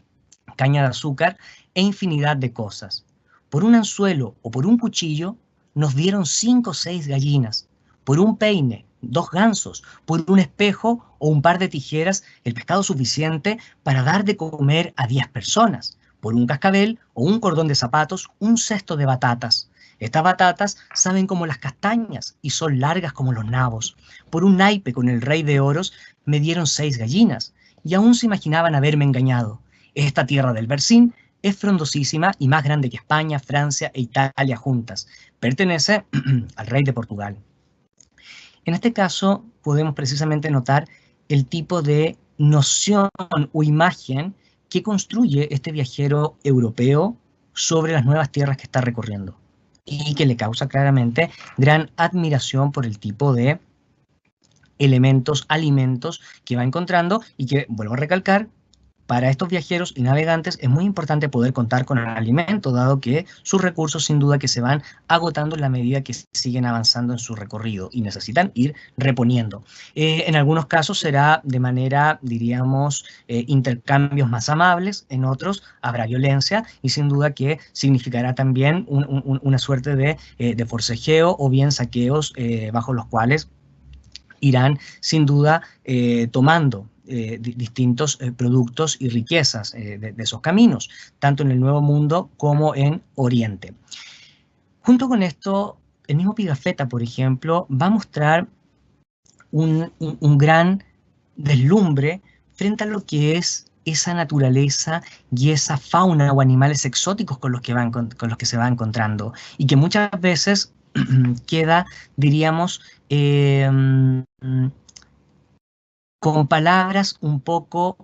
caña de azúcar e infinidad de cosas. Por un anzuelo o por un cuchillo nos dieron 5 o 6 gallinas, por un peine, 2 gansos, por un espejo o un par de tijeras, el pescado suficiente para dar de comer a 10 personas, por un cascabel o un cordón de zapatos, un cesto de batatas. Estas batatas saben como las castañas y son largas como los nabos. Por un naipe con el rey de oros me dieron 6 gallinas y aún se imaginaban haberme engañado. Esta tierra del Bercín es frondosísima y más grande que España, Francia e Italia juntas. Pertenece al rey de Portugal. En este caso podemos precisamente notar el tipo de noción o imagen que construye este viajero europeo sobre las nuevas tierras que está recorriendo y que le causa claramente gran admiración por el tipo de elementos, alimentos que va encontrando y que, vuelvo a recalcar, para estos viajeros y navegantes es muy importante poder contar con el alimento, dado que sus recursos sin duda que se van agotando en la medida que siguen avanzando en su recorrido y necesitan ir reponiendo. En algunos casos será de manera, diríamos, intercambios más amables, en otros habrá violencia y sin duda que significará también una suerte de forcejeo o bien saqueos bajo los cuales irán sin duda tomando distintos productos y riquezas de esos caminos, tanto en el Nuevo Mundo como en Oriente. Junto con esto, el mismo Pigafetta, por ejemplo, va a mostrar un gran deslumbre frente a lo que es esa naturaleza y esa fauna o animales exóticos con los que se va encontrando, y que muchas veces queda, diríamos, con palabras un poco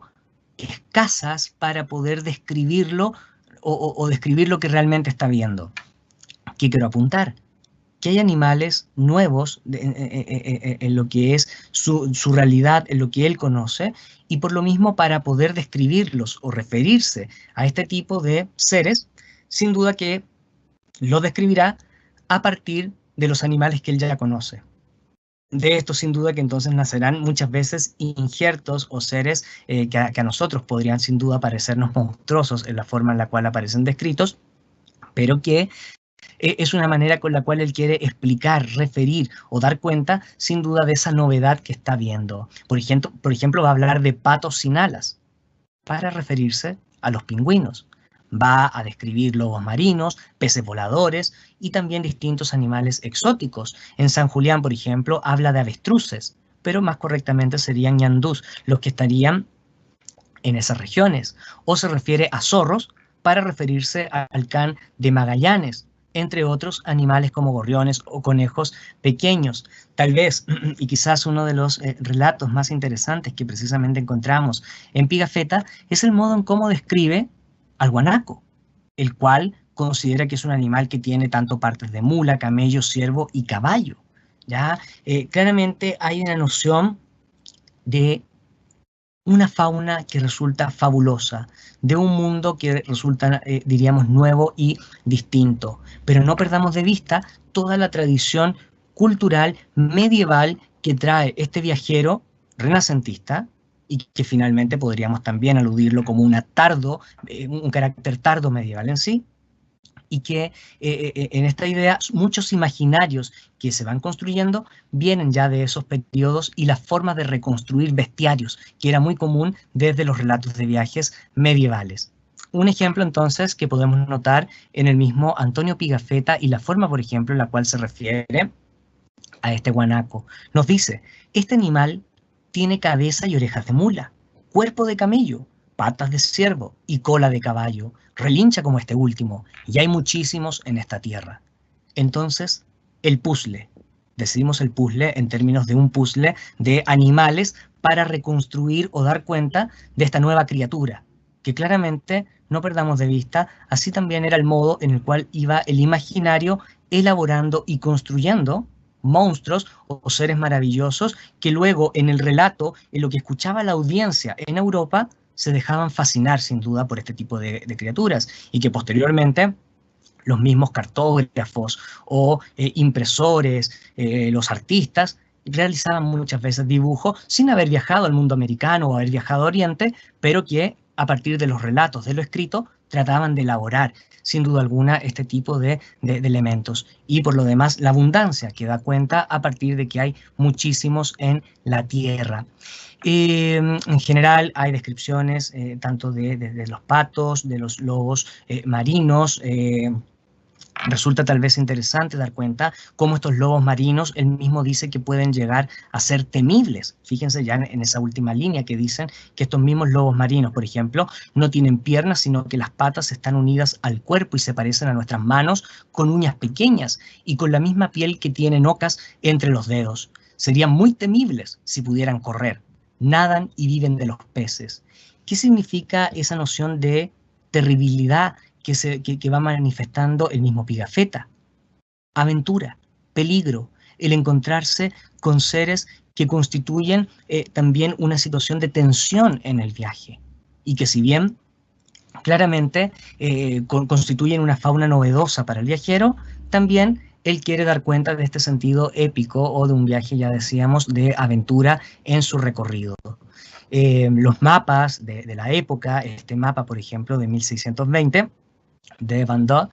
escasas para poder describirlo o describir lo que realmente está viendo. ¿Qué quiero apuntar? Que hay animales nuevos en lo que es su realidad, en lo que él conoce, y por lo mismo para poder describirlos o referirse a este tipo de seres, sin duda que lo describirá a partir de los animales que él ya conoce. De esto, sin duda, que entonces nacerán muchas veces injertos o seres que a nosotros podrían sin duda parecernos monstruosos en la forma en la cual aparecen descritos, pero que es una manera con la cual él quiere explicar, referir o dar cuenta, sin duda, de esa novedad que está viendo. Por ejemplo, va a hablar de patos sin alas para referirse a los pingüinos. Va a describir lobos marinos, peces voladores y también distintos animales exóticos. En San Julián, por ejemplo, habla de avestruces, pero más correctamente serían ñandús los que estarían en esas regiones. O se refiere a zorros para referirse al can de Magallanes, entre otros animales como gorriones o conejos pequeños. Tal vez, y quizás uno de los relatos más interesantes que precisamente encontramos en Pigafetta, es el modo en cómo describe al guanaco, el cual considera que es un animal que tiene tanto partes de mula, camello, ciervo y caballo. ¿Ya? Claramente hay una noción de una fauna que resulta fabulosa, de un mundo que resulta, diríamos, nuevo y distinto. Pero no perdamos de vista toda la tradición cultural medieval que trae este viajero renacentista, y que finalmente podríamos también aludirlo como un carácter tardo medieval en sí, y que en esta idea muchos imaginarios que se van construyendo vienen ya de esos periodos y las formas de reconstruir bestiarios, que era muy común desde los relatos de viajes medievales. Un ejemplo entonces que podemos notar en el mismo Antonio Pigafetta y la forma, por ejemplo, en la cual se refiere a este guanaco. Nos dice, este animal tiene cabeza y orejas de mula, cuerpo de camello, patas de ciervo y cola de caballo, relincha como este último, y hay muchísimos en esta tierra. Entonces, el puzzle. Decidimos el puzzle en términos de un puzzle de animales para reconstruir o dar cuenta de esta nueva criatura, que claramente no perdamos de vista, así también era el modo en el cual iba el imaginario elaborando y construyendo monstruos o seres maravillosos que luego en el relato, en lo que escuchaba la audiencia en Europa, se dejaban fascinar sin duda por este tipo de criaturas, y que posteriormente los mismos cartógrafos o impresores, los artistas, realizaban muchas veces dibujos sin haber viajado al mundo americano o haber viajado a Oriente, pero que a partir de los relatos de lo escrito trataban de elaborar sin duda alguna este tipo de elementos. Y por lo demás la abundancia que da cuenta a partir de que hay muchísimos en la tierra. En general hay descripciones tanto de los patos, de los lobos marinos. Resulta tal vez interesante dar cuenta cómo estos lobos marinos, él mismo dice que pueden llegar a ser temibles. Fíjense ya en esa última línea que dicen que estos mismos lobos marinos, por ejemplo, no tienen piernas, sino que las patas están unidas al cuerpo y se parecen a nuestras manos, con uñas pequeñas y con la misma piel que tienen ocas entre los dedos. Serían muy temibles si pudieran correr. Nadan y viven de los peces. ¿Qué significa esa noción de terribilidad que va manifestando el mismo Pigafetta? Aventura, peligro, el encontrarse con seres que constituyen también una situación de tensión en el viaje, y que si bien claramente constituyen una fauna novedosa para el viajero, también él quiere dar cuenta de este sentido épico o de un viaje, ya decíamos, de aventura en su recorrido. Los mapas de la época, este mapa, por ejemplo, de 1620, de Van Dort,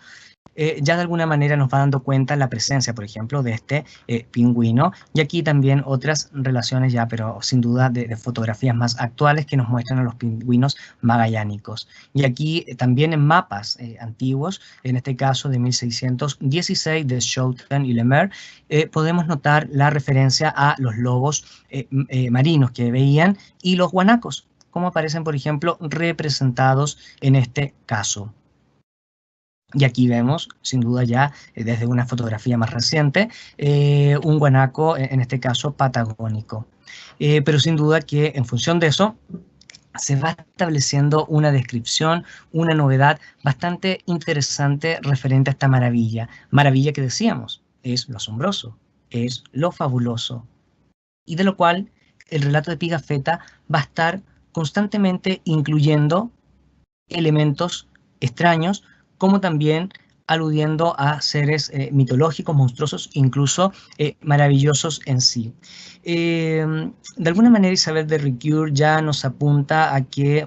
ya de alguna manera nos va dando cuenta la presencia, por ejemplo, de este pingüino, y aquí también otras relaciones ya, pero sin duda de fotografías más actuales que nos muestran a los pingüinos magallánicos. Y aquí también en mapas antiguos, en este caso de 1616 de Schouten y Lemaire, podemos notar la referencia a los lobos marinos que veían y los guanacos, como aparecen, por ejemplo, representados en este caso. Y aquí vemos, sin duda ya, desde una fotografía más reciente, un guanaco, en este caso patagónico. Pero sin duda que en función de eso, se va estableciendo una descripción, una novedad bastante interesante referente a esta maravilla. Maravilla que decíamos, es lo asombroso, es lo fabuloso, y de lo cual el relato de Pigafetta va a estar constantemente incluyendo elementos extraños, como también aludiendo a seres mitológicos, monstruosos, incluso maravillosos en sí. De alguna manera Isabel de Ricoeur ya nos apunta a que,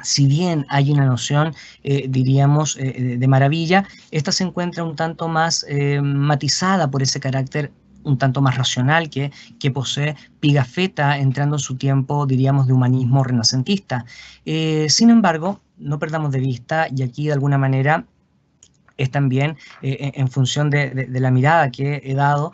si bien hay una noción, diríamos, de maravilla, esta se encuentra un tanto más matizada por ese carácter un tanto más racional que posee Pigafetta, entrando en su tiempo, diríamos, de humanismo renacentista. Sin embargo, no perdamos de vista, y aquí de alguna manera es también en función de la mirada que he dado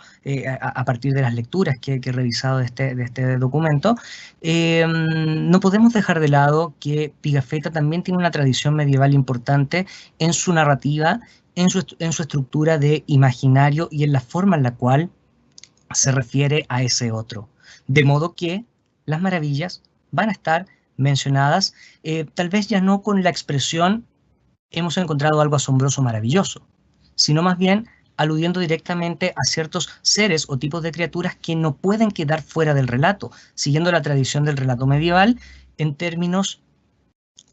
a partir de las lecturas que he revisado de este documento, no podemos dejar de lado que Pigafetta también tiene una tradición medieval importante en su narrativa, en su estructura de imaginario y en la forma en la cual se refiere a ese otro. De modo que las maravillas van a estar mencionadas, tal vez ya no con la expresión hemos encontrado algo asombroso, maravilloso, sino más bien aludiendo directamente a ciertos seres o tipos de criaturas que no pueden quedar fuera del relato, siguiendo la tradición del relato medieval en términos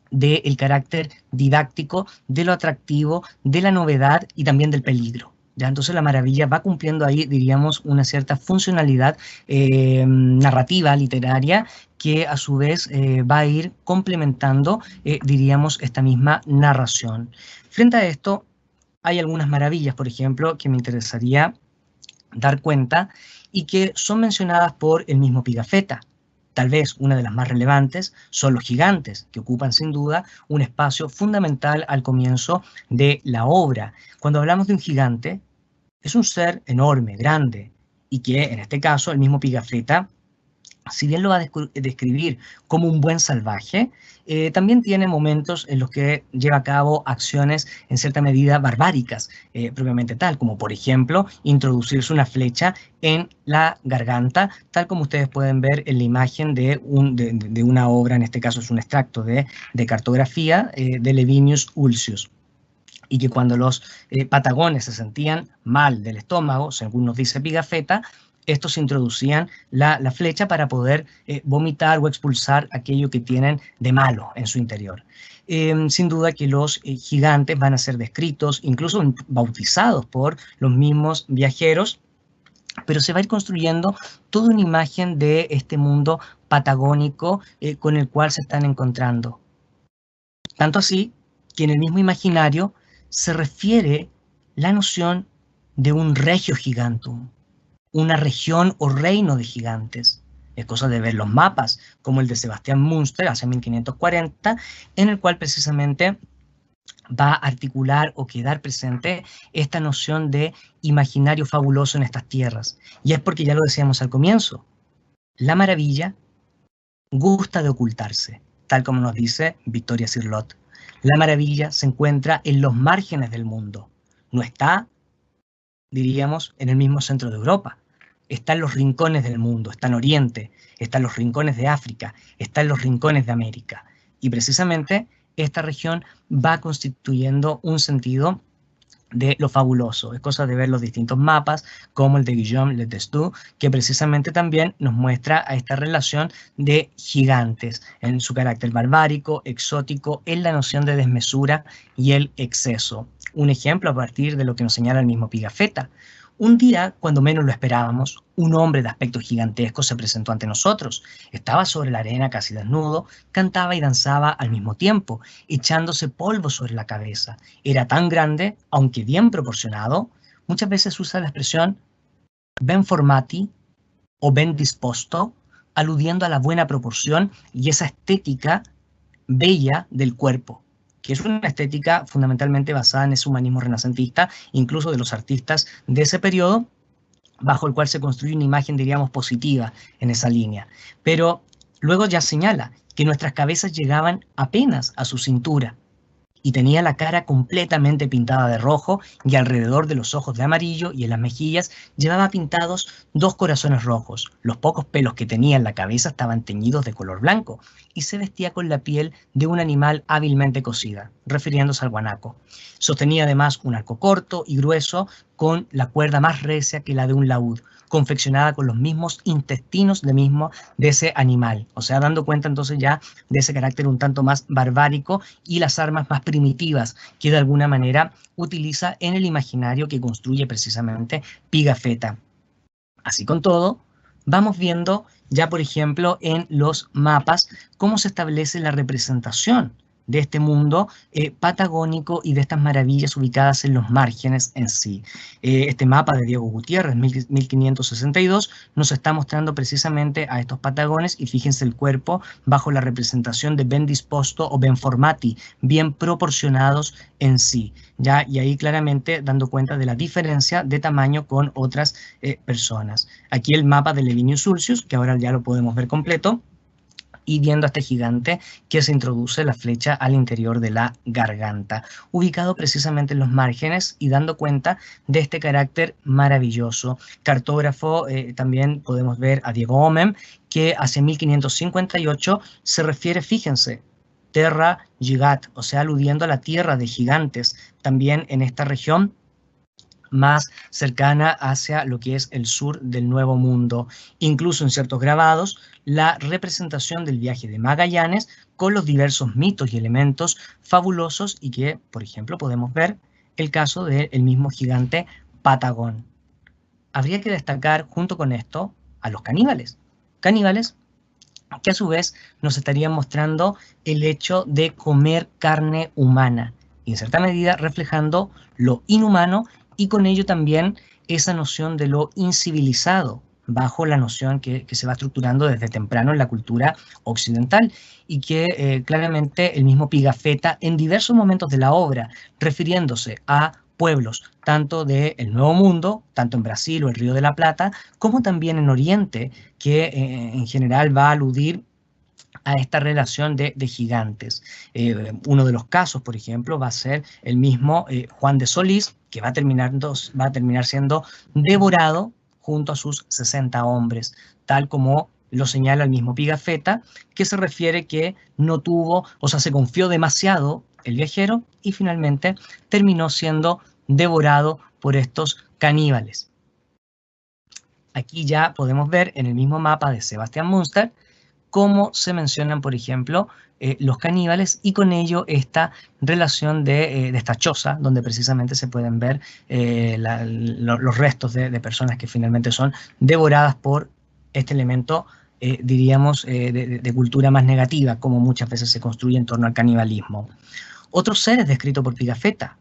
del carácter didáctico, de lo atractivo, de la novedad y también del peligro. ¿Ya? Entonces la maravilla va cumpliendo ahí, diríamos, una cierta funcionalidad narrativa, literaria, que a su vez va a ir complementando, diríamos, esta misma narración. Frente a esto, hay algunas maravillas, por ejemplo, que me interesaría dar cuenta y que son mencionadas por el mismo Pigafetta. Tal vez una de las más relevantes son los gigantes, que ocupan sin duda un espacio fundamental al comienzo de la obra. Cuando hablamos de un gigante, es un ser enorme, grande, y que en este caso el mismo Pigafetta, si bien lo va a describir como un buen salvaje, también tiene momentos en los que lleva a cabo acciones en cierta medida barbáricas, propiamente tal, como por ejemplo introducirse una flecha en la garganta, tal como ustedes pueden ver en la imagen de una obra, en este caso es un extracto de cartografía de Levinius Ulcius. Y que cuando los patagones se sentían mal del estómago, según nos dice Pigafetta, estos introducían la flecha para poder vomitar o expulsar aquello que tienen de malo en su interior. Sin duda que los gigantes van a ser descritos, incluso bautizados por los mismos viajeros, pero se va a ir construyendo toda una imagen de este mundo patagónico con el cual se están encontrando. Tanto así que en el mismo imaginario se refiere la noción de un regio gigantum, una región o reino de gigantes. Es cosa de ver los mapas, como el de Sebastián Münster hacia 1540, en el cual precisamente va a articular o quedar presente esta noción de imaginario fabuloso en estas tierras. Y es porque ya lo decíamos al comienzo, la maravilla gusta de ocultarse, tal como nos dice Victoria Cirlot. La maravilla se encuentra en los márgenes del mundo, no está, diríamos, en el mismo centro de Europa. Está en los rincones del mundo, está en Oriente, está en los rincones de África, está en los rincones de América. Y precisamente esta región va constituyendo un sentido de lo fabuloso. Es cosa de ver los distintos mapas, como el de Guillaume Le Testu, que precisamente también nos muestra a esta relación de gigantes, en su carácter barbárico, exótico, en la noción de desmesura y el exceso. Un ejemplo a partir de lo que nos señala el mismo Pigafetta. Un día, cuando menos lo esperábamos, un hombre de aspecto gigantesco se presentó ante nosotros. Estaba sobre la arena casi desnudo, cantaba y danzaba al mismo tiempo, echándose polvo sobre la cabeza. Era tan grande, aunque bien proporcionado. Muchas veces usa la expresión ben formati o ben disposto, aludiendo a la buena proporción y esa estética bella del cuerpo, que es una estética fundamentalmente basada en ese humanismo renacentista, incluso de los artistas de ese periodo, bajo el cual se construye una imagen, diríamos, positiva en esa línea. Pero luego ya señala que nuestras cabezas llegaban apenas a su cintura y tenía la cara completamente pintada de rojo y alrededor de los ojos de amarillo y en las mejillas llevaba pintados 2 corazones rojos. Los pocos pelos que tenía en la cabeza estaban teñidos de color blanco y se vestía con la piel de un animal hábilmente cocida, refiriéndose al guanaco. Sostenía además un arco corto y grueso con la cuerda más recia que la de un laúd, confeccionada con los mismos intestinos de ese animal, o sea, dando cuenta entonces ya de ese carácter un tanto más barbárico y las armas más primitivas que de alguna manera utiliza en el imaginario que construye precisamente Pigafetta. Así con todo, vamos viendo ya, por ejemplo, en los mapas cómo se establece la representación de este mundo patagónico y de estas maravillas ubicadas en los márgenes en sí. Este mapa de Diego Gutiérrez, 1562, nos está mostrando precisamente a estos patagones y fíjense el cuerpo bajo la representación de ben disposto o ben formati, bien proporcionados en sí. ¿Ya? Y ahí claramente dando cuenta de la diferencia de tamaño con otras personas. Aquí el mapa de Levinius Sulcius, que ahora ya lo podemos ver completo, y viendo a este gigante que se introduce la flecha al interior de la garganta, ubicado precisamente en los márgenes y dando cuenta de este carácter maravilloso. Cartógrafo, también podemos ver a Diego Omen, que hacia 1558 se refiere, fíjense, Terra Gigat, o sea, aludiendo a la tierra de gigantes, también en esta región más cercana hacia lo que es el sur del Nuevo Mundo. Incluso en ciertos grabados, la representación del viaje de Magallanes con los diversos mitos y elementos fabulosos y que, por ejemplo, podemos ver el caso del mismo gigante Patagón. Habría que destacar junto con esto a los caníbales. Caníbales que a su vez nos estarían mostrando el hecho de comer carne humana y en cierta medida reflejando lo inhumano y con ello también esa noción de lo incivilizado bajo la noción que se va estructurando desde temprano en la cultura occidental y que claramente el mismo Pigafetta en diversos momentos de la obra, refiriéndose a pueblos tanto del Nuevo Mundo, tanto en Brasil o el Río de la Plata, como también en Oriente, que en general va a aludir a esta relación de gigantes. Uno de los casos, por ejemplo, va a ser el mismo Juan de Solís, que va a terminar siendo devorado junto a sus 60 hombres, tal como lo señala el mismo Pigafetta, que se refiere que no tuvo, o sea, se confió demasiado el viajero y finalmente terminó siendo devorado por estos caníbales. Aquí ya podemos ver en el mismo mapa de Sebastian Münster cómo se mencionan, por ejemplo, los caníbales y con ello esta relación de esta choza, donde precisamente se pueden ver los restos de personas que finalmente son devoradas por este elemento, diríamos, de cultura más negativa, como muchas veces se construye en torno al canibalismo. Otros seres descritos por Pigafetta,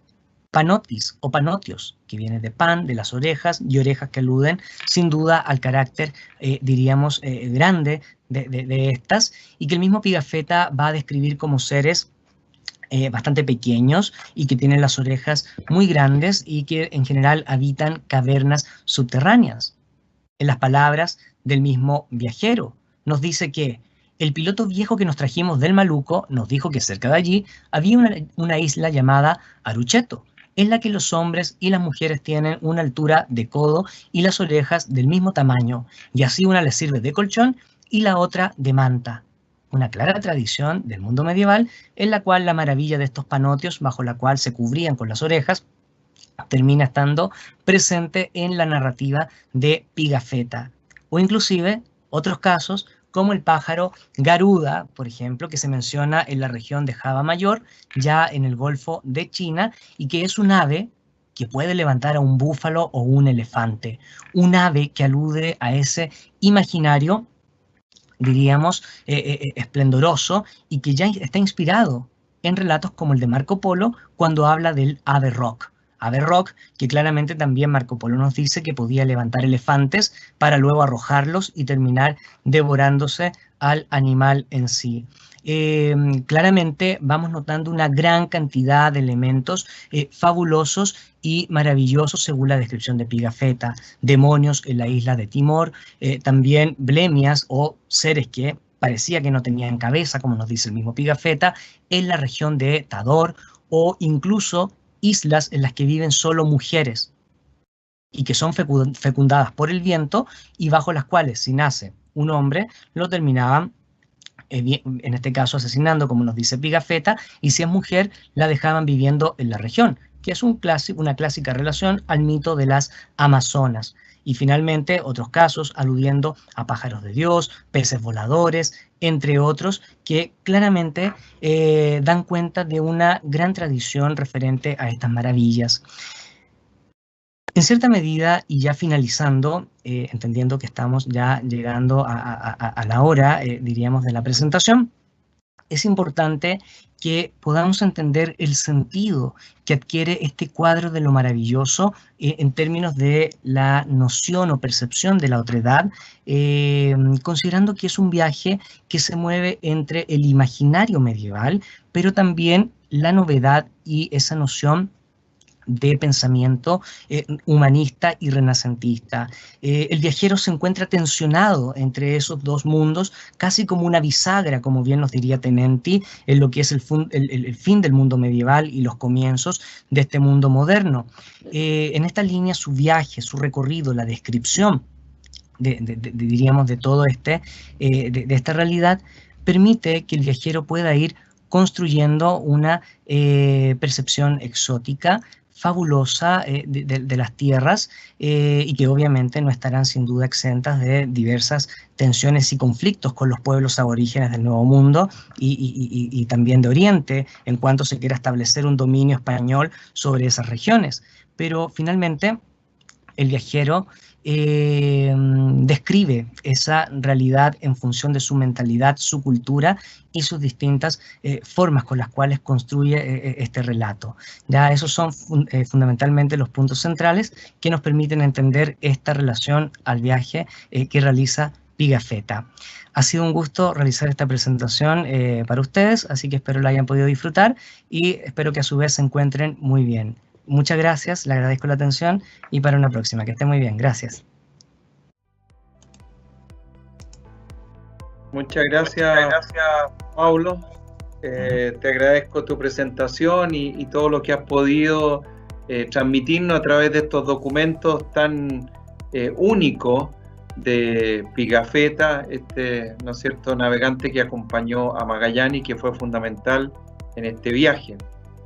Panotis o Panotios, que viene de pan, de las orejas, y orejas que aluden sin duda al carácter, diríamos, grande de estas, y que el mismo Pigafetta va a describir como seres bastante pequeños y que tienen las orejas muy grandes y que en general habitan cavernas subterráneas. En las palabras del mismo viajero, nos dice que el piloto viejo que nos trajimos del Maluco nos dijo que cerca de allí había una isla llamada Arucheto, en la que los hombres y las mujeres tienen una altura de codo y las orejas del mismo tamaño, y así una les sirve de colchón y la otra de manta. Una clara tradición del mundo medieval en la cual la maravilla de estos panotios, bajo la cual se cubrían con las orejas, termina estando presente en la narrativa de Pigafetta. O inclusive otros casos como el pájaro garuda, por ejemplo, que se menciona en la región de Java Mayor, ya en el Golfo de China, y que es un ave que puede levantar a un búfalo o un elefante, un ave que alude a ese imaginario, diríamos, esplendoroso, y que ya está inspirado en relatos como el de Marco Polo cuando habla del ave roc. Ave roc, que claramente también Marco Polo nos dice que podía levantar elefantes para luego arrojarlos y terminar devorándose al animal en sí. Claramente vamos notando una gran cantidad de elementos fabulosos y maravillosos según la descripción de Pigafetta. Demonios en la isla de Timor, también blemias o seres que parecía que no tenían cabeza, como nos dice el mismo Pigafetta, en la región de Tador, o incluso islas en las que viven solo mujeres y que son fecundadas por el viento y bajo las cuales si nace un hombre lo terminaban en este caso asesinando, como nos dice Pigafetta, y si es mujer la dejaban viviendo en la región, que es una clásica relación al mito de las Amazonas. Y finalmente otros casos aludiendo a pájaros de Dios, peces voladores, entre otros, que claramente dan cuenta de una gran tradición referente a estas maravillas. En cierta medida, y ya finalizando, entendiendo que estamos ya llegando a la hora, diríamos, de la presentación, es importante que podamos entender el sentido que adquiere este cuadro de lo maravilloso en términos de la noción o percepción de la otredad, considerando que es un viaje que se mueve entre el imaginario medieval, pero también la novedad y esa noción de pensamiento humanista y renacentista. El viajero se encuentra tensionado entre esos dos mundos, casi como una bisagra, como bien nos diría Tenenti, en lo que es el fin del mundo medieval y los comienzos de este mundo moderno. En esta línea, su viaje, su recorrido, la descripción diríamos, de todo de esta realidad, permite que el viajero pueda ir construyendo una percepción exótica, fabulosa de las tierras y que obviamente no estarán sin duda exentas de diversas tensiones y conflictos con los pueblos aborígenes del Nuevo Mundo y también de Oriente, en cuanto se quiera establecer un dominio español sobre esas regiones. Pero finalmente el viajero describe esa realidad en función de su mentalidad, su cultura y sus distintas formas con las cuales construye este relato. Ya esos son fundamentalmente los puntos centrales que nos permiten entender esta relación al viaje que realiza Pigafetta. Ha sido un gusto realizar esta presentación para ustedes, así que espero la hayan podido disfrutar y espero que a su vez se encuentren muy bien. Muchas gracias, le agradezco la atención y para una próxima. Que esté muy bien, gracias. Muchas gracias, Paulo. Te agradezco tu presentación y todo lo que has podido transmitirnos a través de estos documentos tan únicos de Pigafetta, ¿no es cierto?, navegante que acompañó a Magallanes y que fue fundamental en este viaje.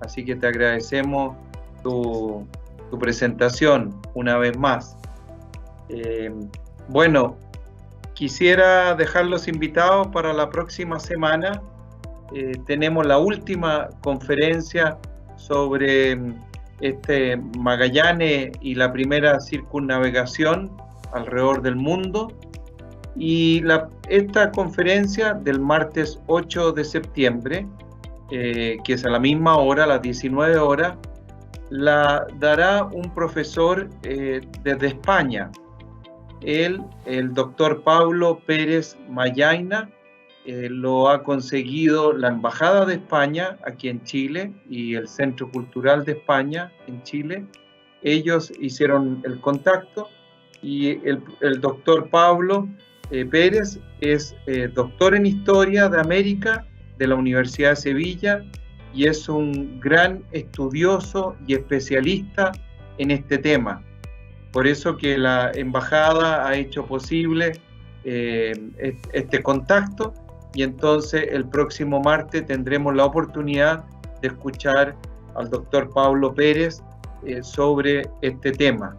Así que te agradecemos tu presentación una vez más. Bueno, quisiera dejarlos invitados para la próxima semana. Tenemos la última conferencia sobre Magallanes y la primera circunnavegación alrededor del mundo. Y esta conferencia del martes 8 de septiembre, que es a la misma hora, a las 19 horas, la dará un profesor desde España. El doctor Pablo Pérez Mayaina. Lo ha conseguido la Embajada de España aquí en Chile y el Centro Cultural de España en Chile. Ellos hicieron el contacto y el doctor Pablo Pérez es doctor en Historia de América de la Universidad de Sevilla y es un gran estudioso y especialista en este tema. Por eso que la Embajada ha hecho posible este contacto y entonces el próximo martes tendremos la oportunidad de escuchar al doctor Pablo Pérez sobre este tema.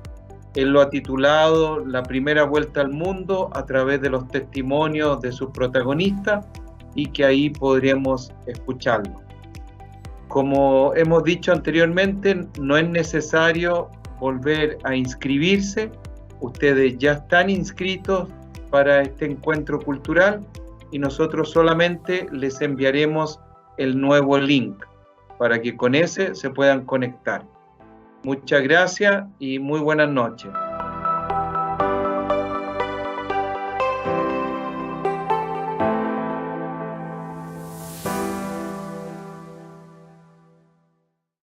Él lo ha titulado La primera vuelta al mundo a través de los testimonios de sus protagonistas y que ahí podremos escucharlo. Como hemos dicho anteriormente, no es necesario volver a inscribirse. Ustedes ya están inscritos para este encuentro cultural y nosotros solamente les enviaremos el nuevo link para que con ese se puedan conectar. Muchas gracias y muy buenas noches.